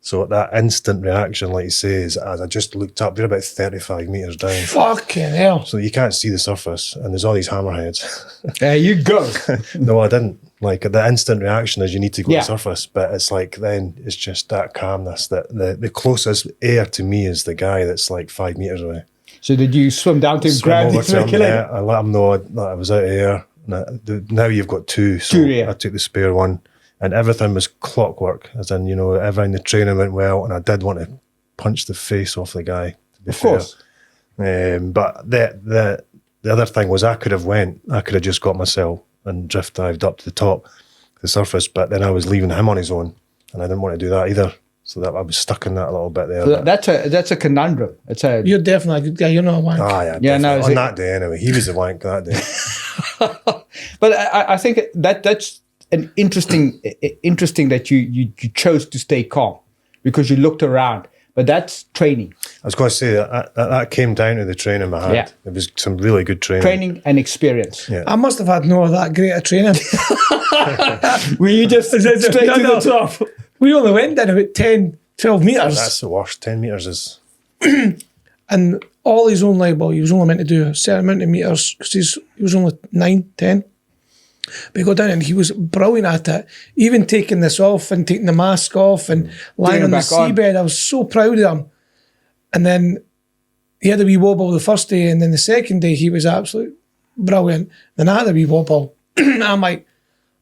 So that instant reaction, like you say, is as I just looked up, we're about 35 metres down. Fucking hell. So you can't see the surface and there's all these hammerheads. There you go. No, I didn't. Like the instant reaction is you need to go to Yeah. the surface, but it's like then it's just that calmness that the closest air to me is the guy that's like 5 metres away. So did you swim down to him, Swim grab over the to him, circulator? yeah, I let him know that I was out of air. Now you've got 2, so 2, yeah. I took the spare one. And everything was clockwork, as in, everything, the training went well, and I did want to punch the face off the guy, to be fair. Course. But the other thing was I could have just got myself and drift dived up to the top, the surface, but then I was leaving him on his own, and I didn't want to do that either. So that I was stuck in that a little bit there. So that's a conundrum. You're definitely a good guy. You're not a wank. Yeah, no, on that day anyway. He was a wank that day. But I think that's an interesting that you chose to stay calm because you looked around. But that's training. I was going to say that came down to the training I had. Yeah. It was some really good training. Training and experience. Yeah. I must have had no of that great a training. Were you just straight to the top? We only went down about 10, 12 metres. That's the worst. 10 metres is... And all his own label, he was only meant to do a certain amount of metres because he was only 9, 10. But he got down and he was brilliant at it. Even taking this off and taking the mask off and lying on the seabed. I was so proud of him. And then he had a wee wobble the first day, and then the second day he was absolutely brilliant. Then I had a wee wobble. I'm like,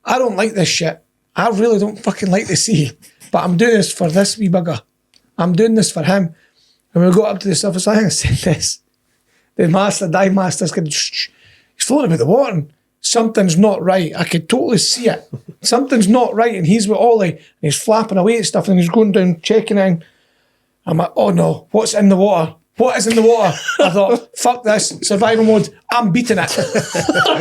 I don't like this shit. I really don't fucking like the sea. But I'm doing this for this wee bugger. I'm doing this for him. And we got up to the surface, I think I said this. The dive master's going, shh. He's floating about the water. And something's not right. I could totally see it. Something's not right. And he's with Ollie and he's flapping away at stuff and he's going down, checking in. I'm like, oh no, what's in the water? What is in the water? I thought, fuck this, survival mode, I'm beating it.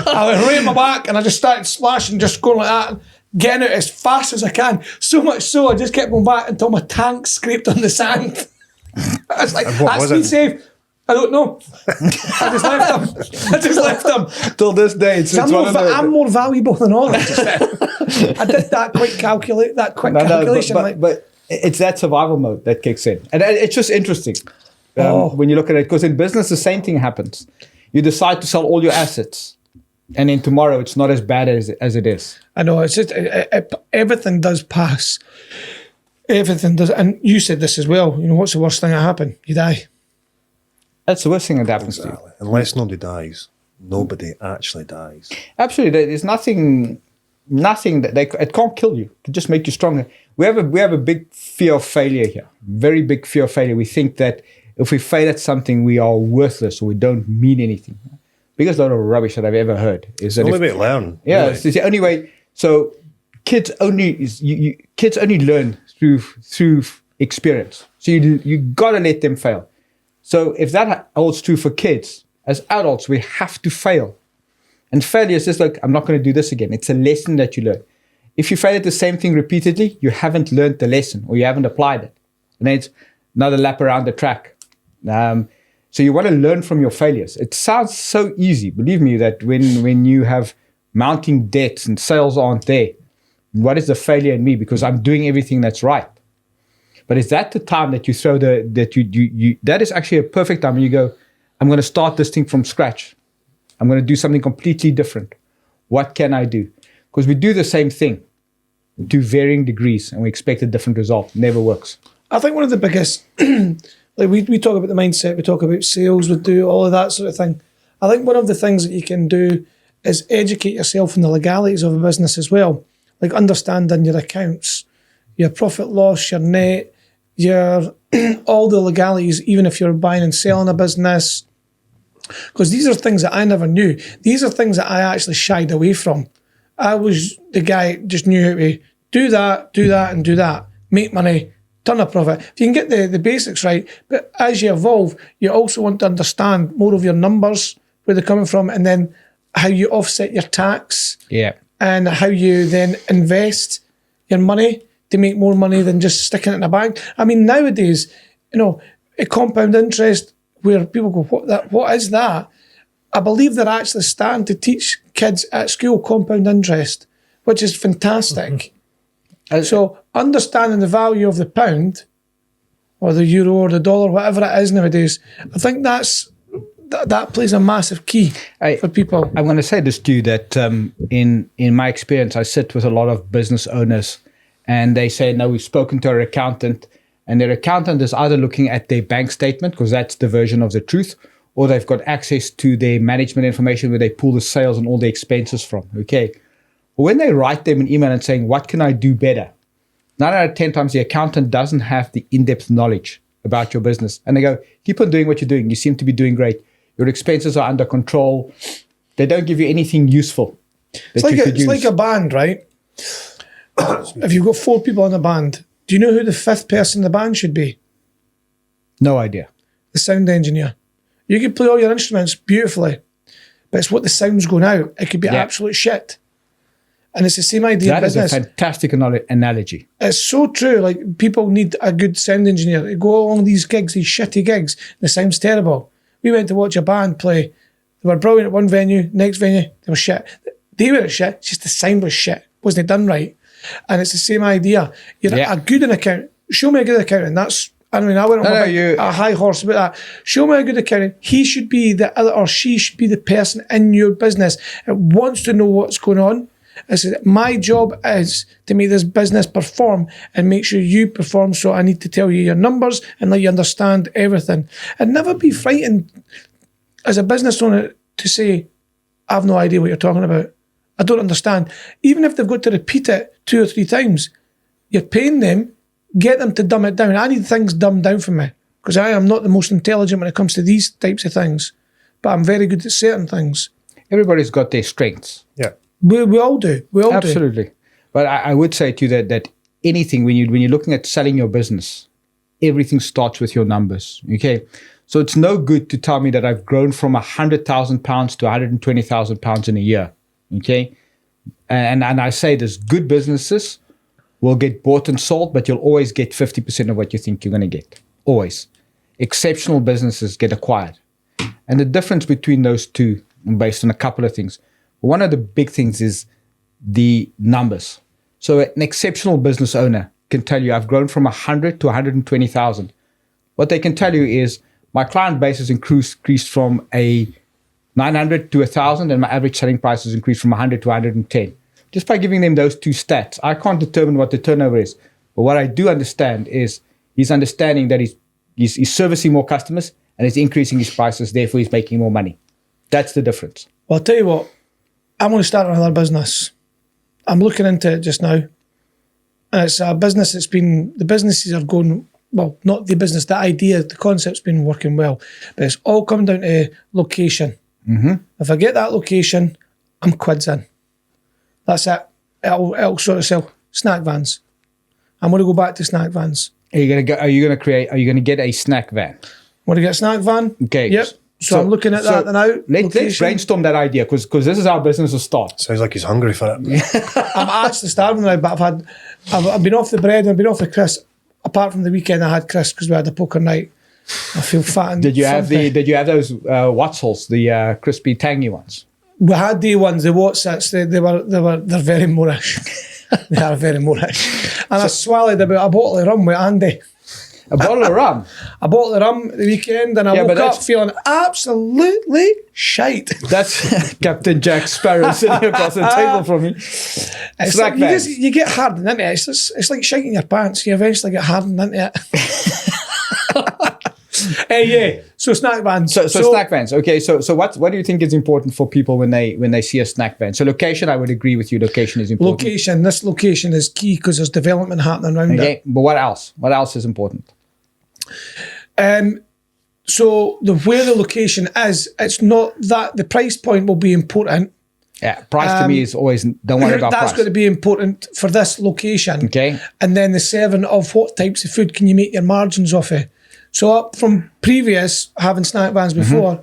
I went right on my back and I just started splashing, just going like that, getting out as fast as I can. So much so, I just kept going back until my tank scraped on the sand. I was like, that's me safe. I don't know. I just left them. Till this day, I'm more valuable than all. I did that quick calculation. But it's that survival mode that kicks in. And it's just interesting when you look at it. Because in business, the same thing happens. You decide to sell all your assets. And then tomorrow, it's not as bad as it is. I know. It's just everything does pass. Everything does. And you said this as well. What's the worst thing that happened? You die. That's the worst thing that happens to you. Unless nobody dies. Nobody actually dies. Absolutely. There's nothing that it can't kill you. It can just make you stronger. We have a big fear of failure here. Very big fear of failure. We think that if we fail at something, we are worthless or we don't mean anything. biggest load of rubbish that I've ever heard. Is that The only way to learn. yeah, really. it's the only way. So kids only kids only learn through experience. So you got to let them fail. So if that holds true for kids, as adults, we have to fail. And failure is just like, I'm not going to do this again. It's a lesson that you learn. If you fail at the same thing repeatedly, you haven't learned the lesson or you haven't applied it. And then it's another lap around the track. So you want to learn from your failures. It sounds so easy. Believe me that when you have mounting debts and sales aren't there, what is the failure in me? Because I'm doing everything that's right. But is that the time that you throw that is actually a perfect time when you go, I'm going to start this thing from scratch. I'm going to do something completely different. What can I do? Because we do the same thing to varying degrees and we expect a different result. Never works. I think one of the biggest, like we talk about the mindset, we talk about sales, we do all of that sort of thing. I think one of the things that you can do is educate yourself in the legalities of a business as well. Like understanding your accounts, your profit loss, your net, your all the legalities, even if you're buying and selling a business. Because these are things that I never knew. These are things that I actually shied away from. I was the guy who just knew how to do that, and do that. Make money, turn a profit. If you can get the basics right, but as you evolve, you also want to understand more of your numbers, where they're coming from, and then how you offset your tax. Yeah. And how you then invest your money to make more money than just sticking it in a bank. I mean, nowadays, a compound interest where people go, what is that? I believe they're actually starting to teach kids at school compound interest, which is fantastic. Mm-hmm. So understanding the value of the pound or the euro or the dollar, whatever it is nowadays, I think that plays a massive key for people. I'm going to say this to you that in my experience, I sit with a lot of business owners and they say, no, we've spoken to our accountant, and their accountant is either looking at their bank statement because that's the version of the truth, or they've got access to their management information where they pull the sales and all the expenses from. Okay. When they write them an email and saying, what can I do better? 9 out of 10 times the accountant doesn't have the in-depth knowledge about your business. And they go, keep on doing what you're doing. You seem to be doing great. Your expenses are under control. They don't give you anything useful. It's like a band, right? If you've got 4 people in a band, do you know who the 5th person in the band should be? No idea. The sound engineer. You could play all your instruments beautifully, but it's what the sound's going out. It could be absolute shit. And it's the same idea in business. That is a fantastic analogy. It's so true. Like, people need a good sound engineer. They go along these gigs, these shitty gigs, and the sound's terrible. We went to watch a band play. They were brilliant at one venue, next venue, they were shit. They were shit, it's just the sound was shit. Wasn't done right. And it's the same idea. You're a good accountant. Show me a good accountant. I went on a high horse about that. Show me a good accountant. He should be or she should be the person in your business that wants to know what's going on. I said, my job is to make this business perform and make sure you perform. So I need to tell you your numbers and let you understand everything. And never be frightened as a business owner to say, I have no idea what you're talking about. I don't understand. Even if they've got to repeat it 2 or 3 times, you're paying them, get them to dumb it down. I need things dumbed down for me because I am not the most intelligent when it comes to these types of things, but I'm very good at certain things. Everybody's got their strengths. Yeah. We all do. Absolutely. But I would say to you that anything, when you're looking at selling your business, everything starts with your numbers. Okay. So it's no good to tell me that I've grown from £100,000 to £120,000 in a year. Okay. And I say this, good businesses will get bought and sold, but you'll always get 50% of what you think you're going to get. Always. Exceptional businesses get acquired. And the difference between those two, based on a couple of things. One of the big things is the numbers. So an exceptional business owner can tell you, I've grown from 100 to 120,000. What they can tell you is my client base has increased from a 900 to 1,000, and my average selling price has increased from 100 to 110. Just by giving them those 2 stats, I can't determine what the turnover is. But what I do understand is he's understanding that he's servicing more customers and he's increasing his prices, therefore he's making more money. That's the difference. Well, I'll tell you what, I'm going to start another business. I'm looking into it just now. And it's a business the businesses are going, well, not the business, the idea, the concept's been working well. But it's all come down to location. If I get that location, I'm quids in. That's it. It'll sort itself. Snack vans. I'm going to go back to snack vans. Are you going to get a snack van? Want to get a snack van? Okay. Yep. So I'm looking at that now. Let's brainstorm that idea because this is how business will start. Sounds like he's hungry for it. I'm actually starving now, but I've been off the bread and I've been off the crisp. Apart from the weekend, I had crisp because we had a poker night. I feel fat. And Did you have those Watsels, the crispy tangy ones? We had day ones, the Watsits. They're very Moorish. They are very Moorish. And I swallowed about a bottle of rum with Andy. A bottle of rum? A bottle of rum at the weekend, and I woke up feeling absolutely shite. That's Captain Jack Sparrow sitting across the table from me. It's like you get hardened into it. It's like shiting your pants. You eventually get hardened into it. Yeah. So snack vans. So snack vans. Okay. So what do you think is important for people when they see a snack van? So location, I would agree with you. Location is important. This location is key because there's development happening around it. But what else? What else is important? So where the location is, it's not that the price point will be important. Yeah, price to me is always, don't worry about price. That's going to be important for this location. Okay. And then the serving of what types of food can you make your margins off of. So up from previous having snack vans before,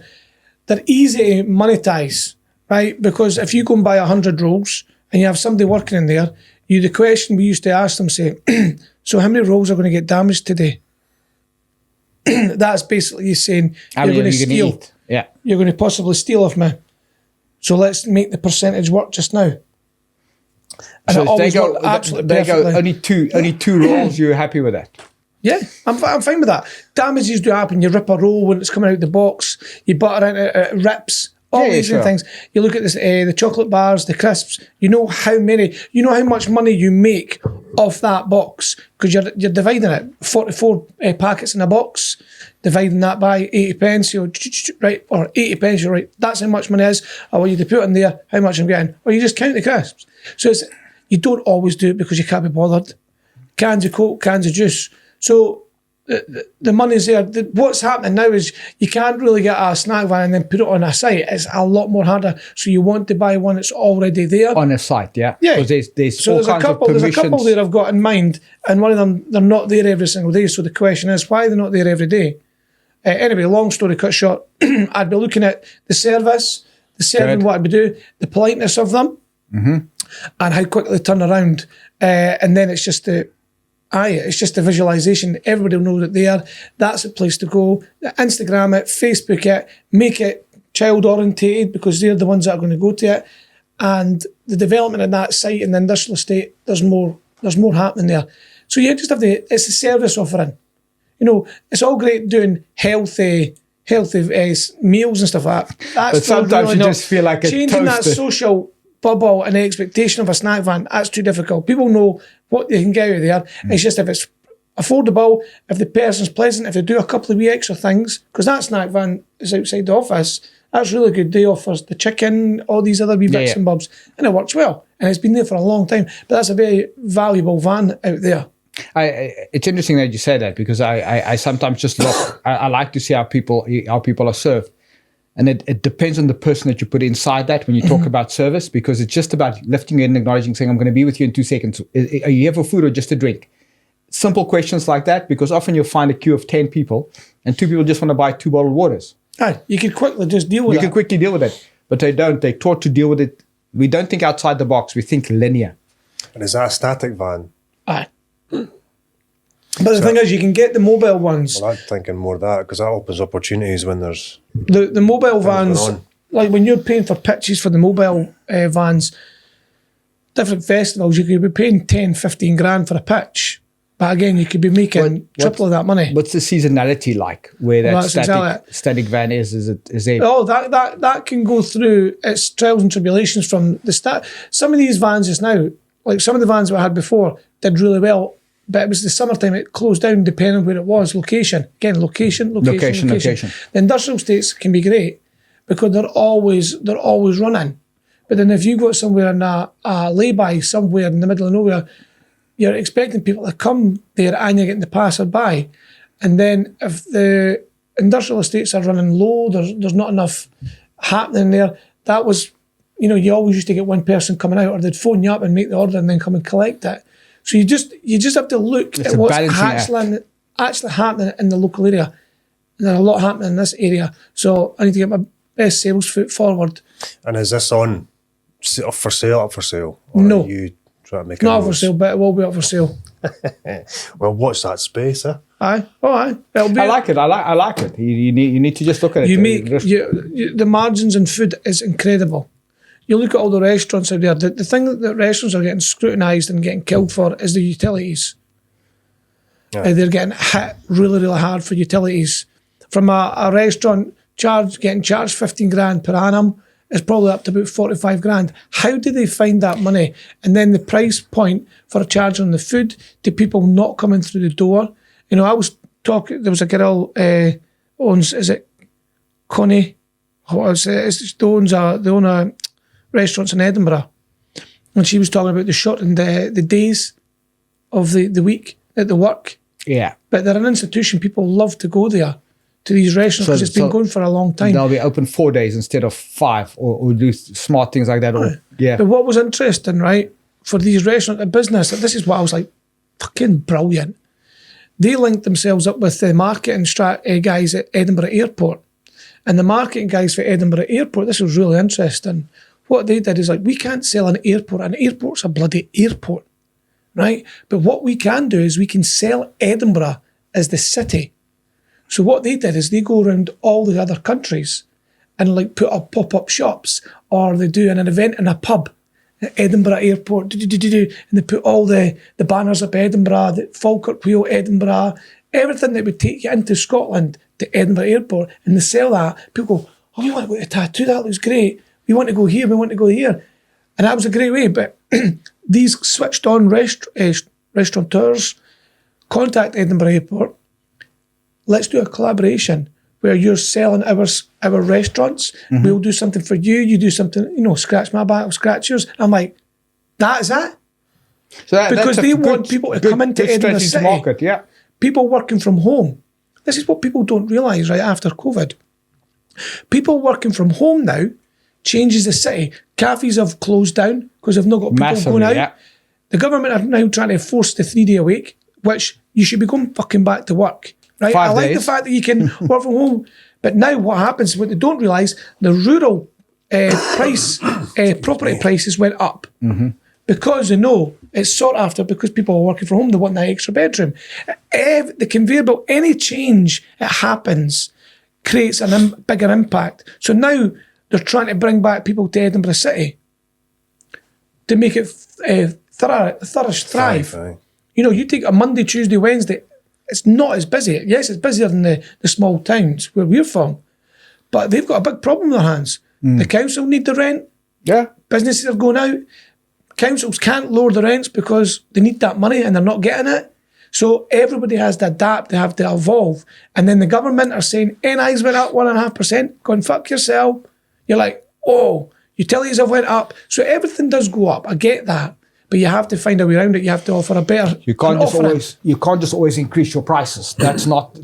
they're easy to monetize, right? Because if you go and buy 100 rolls and you have somebody working in there, the question we used to ask them, say, so how many rolls are going to get damaged today? That's basically you saying you're going to steal. Yeah. You're going to possibly steal off me. So let's make the percentage work just now. And so it go absolutely perfectly. Only two rolls. You're happy with that? Yeah, I'm fine with that. Damages do happen. You rip a roll when it's coming out the box. You butter it rips. All these things. You look at this, the chocolate bars, the crisps. You know how much money you make off that box because you're dividing it. 44 packets in a box, dividing that by 80 pence. You're right, or 80 pence. You're right. That's how much money is. I want you to put in there how much I'm getting, or you just count the crisps. So you don't always do it because you can't be bothered. Cans of Coke, cans of juice. So the money's there. What's happening now is you can't really get a snack van and then put it on a site. It's a lot more harder. So you want to buy one that's already there. On a site, yeah. Yeah. Because there's a couple there I've got in mind, and one of them, they're not there every single day. So the question is, why they're not there every day? Anyway, long story cut short, I'd be looking at the service, the serving, what I'd do, the politeness of them, and how quickly they turn around. And then it's just it's just a visualization. Everybody will know that they are. That's the place to go. Instagram it, Facebook it, make it child orientated because they're the ones that are going to go to it. And the development in that site in the industrial estate, there's more happening there. So you just have it's a service offering. It's all great doing healthy meals and stuff like that. That's but sometimes you just feel like changing that social bubble and the expectation of a snack van. That's too difficult. People know what they can get out of there. It's just if it's affordable, if the person's pleasant, if they do a couple of wee extra things, because that snack van is outside the office. That's really good. They offers the chicken, all these other wee bits and bobs, and it works well. And it's been there for a long time. But that's a very valuable van out there. It's interesting that you said that because I sometimes just look. I like to see how people are served, and it depends on the person that you put inside that when you talk about service, because it's just about lifting you and acknowledging, saying, "I'm going to be with you in 2 seconds. Are you here for food or just a drink?" Simple questions like that, because often you'll find a queue of 10 people, and 2 people just want to buy 2 bottled waters. You can quickly just deal with it. You can quickly deal with it, but they don't. They're taught to deal with it. We don't think outside the box. We think linear. And is that a static van? Aye. But the thing is, you can get the mobile ones. Well, I'm thinking more of that because that opens opportunities when there's the mobile vans. Like when you're paying for pitches for the mobile vans, different festivals, you could be paying 10, 15 grand for a pitch. But again, you could be making triple of that money. What's the seasonality like where that static van is? Is it? Oh, that can go through its trials and tribulations from the start. Some of these vans just now, like some of the vans we had before, did really well. But it was the summertime, it closed down depending on where it was. Location. Again, location. The industrial estates can be great because they're always running. But then if you got somewhere in a lay-by somewhere in the middle of nowhere, you're expecting people to come there and you're getting the passer-by. And then if the industrial estates are running low, there's not enough happening there. That was, you always used to get one person coming out, or they'd phone you up and make the order and then come and collect it. So you just have to look at what's actually happening in the local area. And there's a lot happening in this area. So I need to get my best sales foot forward. And is this on up for sale? Or no. Are you trying to make it not up for sale, but it will be up for sale. Well, watch that space, eh? Aye. It'll be. I like it. I like it. You need to just look at it. The margins in food is incredible. You look at all the restaurants out there. The thing that restaurants are getting scrutinised and getting killed for is the utilities. Yeah. They're getting hit really, really hard for utilities. From a restaurant getting charged 15 grand per annum is probably up to about 45 grand. How do they find that money? And then the price point for a charge on the food to people not coming through the door. I was talking, there was a girl owns, is it Connie? They own a restaurants in Edinburgh. And she was talking about the shortening the days of the week at the work. Yeah. But they're an institution. People love to go there, to these restaurants, because it's been going for a long time. They'll be open 4 days instead of 5, or do smart things like that. But what was interesting, right, for these restaurants, a business, this is what I was like, fucking brilliant. They linked themselves up with the marketing guys at Edinburgh Airport. And the marketing guys for Edinburgh Airport, this was really interesting. What they did is we can't sell an airport. An airport's a bloody airport, right? But what we can do is we can sell Edinburgh as the city. So what they did is they go around all the other countries and put up pop-up shops, or they do an event in a pub at Edinburgh Airport, and they put all the banners up Edinburgh, the Falkirk Wheel, Edinburgh, everything that would take you into Scotland to Edinburgh Airport, and they sell that. People go, oh, we want to go to a tattoo, that looks great. We want to go here, we want to go here. And that was a great way, but these switched on restaurateurs contact Edinburgh Airport. Let's do a collaboration where you're selling our restaurants. Mm-hmm. We'll do something for you. You do something, scratch my back, I'll scratch yours. I'm like, that is it. So because they want people to come into Edinburgh City. Market, yeah. People working from home. This is what people don't realise, right, after COVID. People working from home now changes the city. Cafes have closed down because they've not got people going out. Yeah. The government are now trying to force the 3 day a week, which you should be going fucking back to work. Right? 5 days. I like the fact that you can work from home. But now what happens, what they don't realise, the rural property prices went up. Mm-hmm. Because they know it's sought after, because people are working from home, they want that extra bedroom. The conveyor belt, any change that happens creates a bigger impact. So now they're trying to bring back people to Edinburgh City to make it thrive. You take a Monday, Tuesday, Wednesday, it's not as busy. Yes, it's busier than the small towns where we're from, but they've got a big problem in their hands. The council need the rent. Yeah. Businesses are going out. Councils can't lower the rents because they need that money and they're not getting it. So everybody has to adapt, they have to evolve. And then the government are saying, NI's went up 1.5%, going fuck yourself. You're like, oh, utilities have went up. So everything does go up. I get that. But you have to find a way around it. You have to offer a better. You can't just always increase your prices. That's not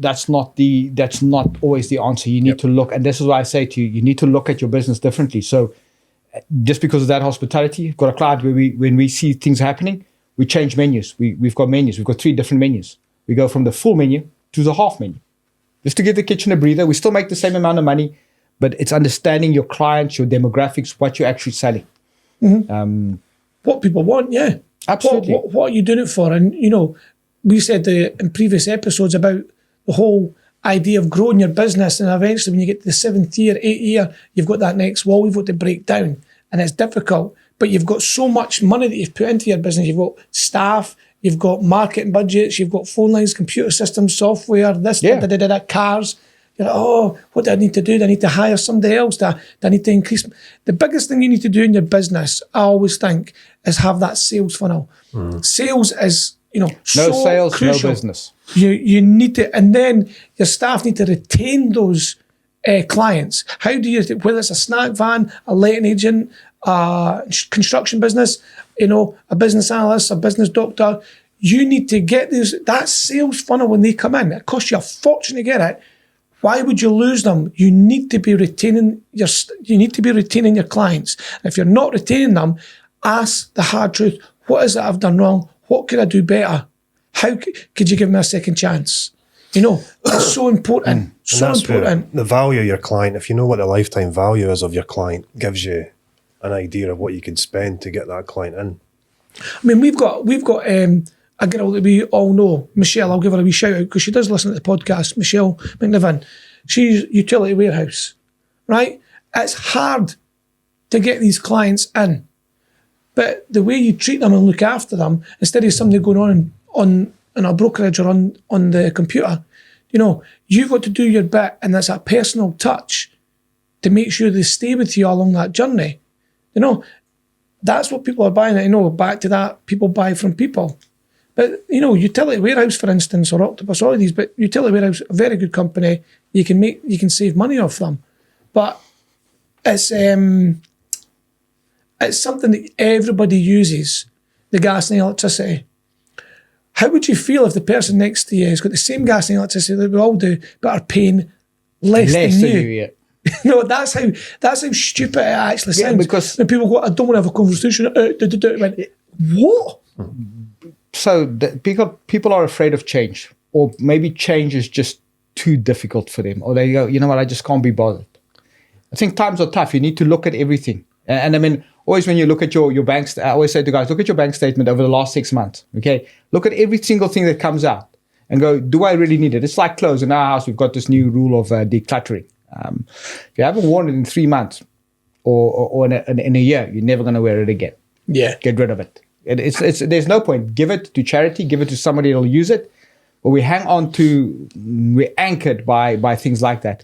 always the answer. You need to look, and this is why I say to you, you need to look at your business differently. So just because of that hospitality, we've got a client where when we see things happening, we change menus. We've got menus. We've got 3 different menus. We go from the full menu to the half menu, just to give the kitchen a breather. We still make the same amount of money, but it's understanding your clients, your demographics, what you're actually selling. Mm-hmm. What people want, yeah. Absolutely. What are you doing it for? And, we said in previous episodes about the whole idea of growing your business, and eventually when you get to the 7th year, 8th year, you've got that next wall you've got to break down, and it's difficult, but you've got so much money that you've put into your business. You've got staff, you've got marketing budgets, you've got phone lines, computer systems, software, cars. You're like, oh, what do I need to do? Do I need to hire somebody else? Do I need to increase? The biggest thing you need to do in your business, I always think, is have that sales funnel. Sales is, no sales, crucial. No business. You need to, and then your staff need to retain those clients. How do you, whether it's a snack van, a letting agent, a construction business, a business analyst, a business doctor, you need to get that sales funnel when they come in. It costs you a fortune to get it. Why would you lose them? You need to be retaining your clients. If you're not retaining them, ask the hard truth. What is it I've done wrong? What could I do better? How could you give me a second chance? It's so important. So important. The value of your client, if you know what the lifetime value is of your client, gives you an idea of what you could spend to get that client in. I mean, we've got a girl that we all know, Michelle. I'll give her a wee shout out because she does listen to the podcast. Michelle McNiven. She's utility warehouse, right? It's hard to get these clients in, but the way you treat them and look after them, instead of somebody going on in a brokerage or on the computer, you've got to do your bit, and that's a personal touch to make sure they stay with you along that journey. That's what people are buying. Back to that, people buy from people. But, utility warehouse, for instance, or Octopus, all of these, but utility warehouse, a very good company. You can save money off them. But it's something that everybody uses, the gas and the electricity. How would you feel if the person next to you has got the same gas and electricity that we all do, but are paying less than you? That's how stupid it actually sounds. Because when people go, I don't want to have a conversation. What? So people are afraid of change, or maybe change is just too difficult for them, or they go, you know what, I just can't be bothered. I think times are tough. You need to look at everything, and I mean, always when you look at your bank, I always say to guys, look at your bank statement over the last 6 months. Okay, look at every single thing that comes out, and go, do I really need it? It's like clothes. In our house, we've got this new rule of decluttering. If you haven't worn it in 3 months or in a year, you're never going to wear it again. Yeah, get rid of it. There's no point. Give it to charity. Give it to somebody that'll use it. But we're anchored by things like that.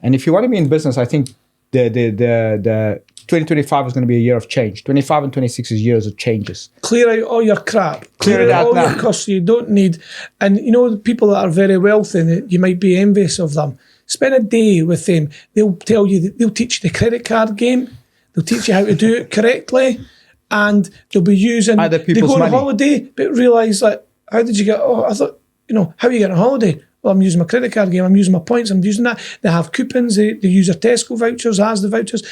And if you want to be in business, I think the 2025 is going to be a year of change. 25 and 26 is years of changes. Clear out all your crap. Clear it out all now. your costs you don't need. And the people that are very wealthy, you might be envious of them. Spend a day with them. They'll teach you the credit card game. They'll teach you how to do it correctly. And they'll be using other people's they go on money. a holiday, but realise how did you get? I thought, how are you getting a holiday? Well, I'm using my credit card game. I'm using my points. I'm using that. They have coupons. They use their Tesco vouchers, Asda vouchers.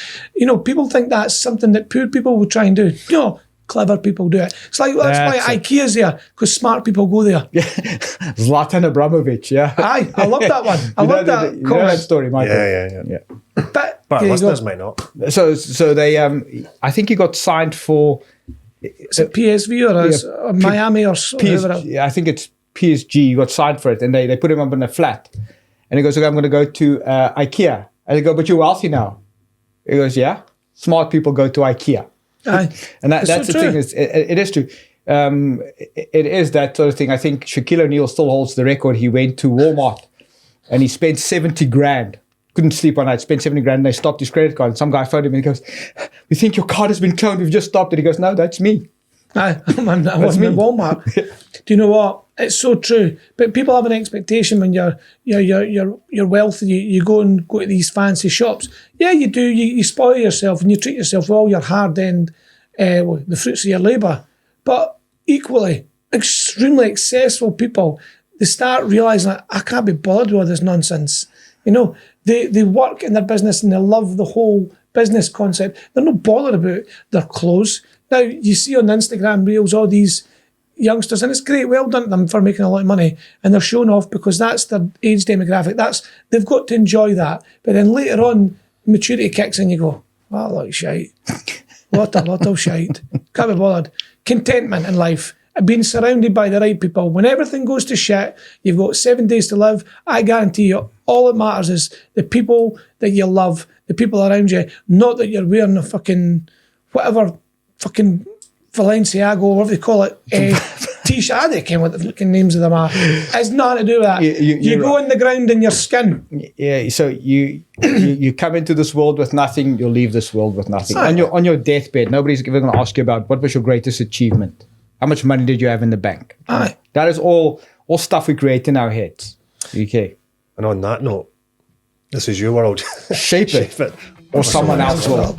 People think that's something that poor people would try and do. No, clever people do it. It's like that's why IKEA's there, because smart people go there. Yeah, Zlatan Abramovich. Yeah, Aye, I love that one. I love that. You know that story, Michael. Yeah. But listeners might not. So they, I think he got signed for. Is it PSV or Miami or whatever? I think it's PSG. He got signed for it, and they put him up in a flat. And he goes, okay, I'm going to go to IKEA. And they go, but you're wealthy now. He goes, yeah. Smart people go to IKEA. Aye. And that's so the true. thing. It is true. It is that sort of thing. I think Shaquille O'Neal still holds the record. He went to Walmart and he spent 70 grand. Couldn't sleep one night, spent 70 grand, and they stopped his credit card. And some guy phoned him and he goes, we think your card has been cloned. We've just stopped it. He goes, no, that's me. I wasn't in Walmart. Do you know what? It's so true. But people have an expectation when you're wealthy. You go to these fancy shops. Yeah, you do. You spoil yourself and you treat yourself with all your hard-earned, the fruits of your labour. But equally, extremely successful people, they start realising, I can't be bothered with all this nonsense. They work in their business and they love the whole business concept. They're not bothered about their clothes. Now, you see on Instagram Reels all these youngsters, and it's great, well done to them for making a lot of money, and they're showing off because that's their age demographic. They've got to enjoy that. But then later on, maturity kicks in, you go, oh, look, shite. What a lot of shite. Can't be bothered. Contentment in life. Being surrounded by the right people. When everything goes to shit, you've got 7 days to live. I guarantee you, all that matters is the people that you love, the people around you, not that you're wearing a fucking, whatever, fucking Valenciaga, whatever they call it, t-shirt. I don't care what the fucking names of them are. It's nothing to do with that. You go in the ground in your skin. Yeah, so you come into this world with nothing, you'll leave this world with nothing. On your deathbed, nobody's ever going to ask you about what was your greatest achievement. How much money did you have in the bank? Aye. That is all stuff we create in our heads. Okay. And on that note, this is your world. Shape it. Or someone else will.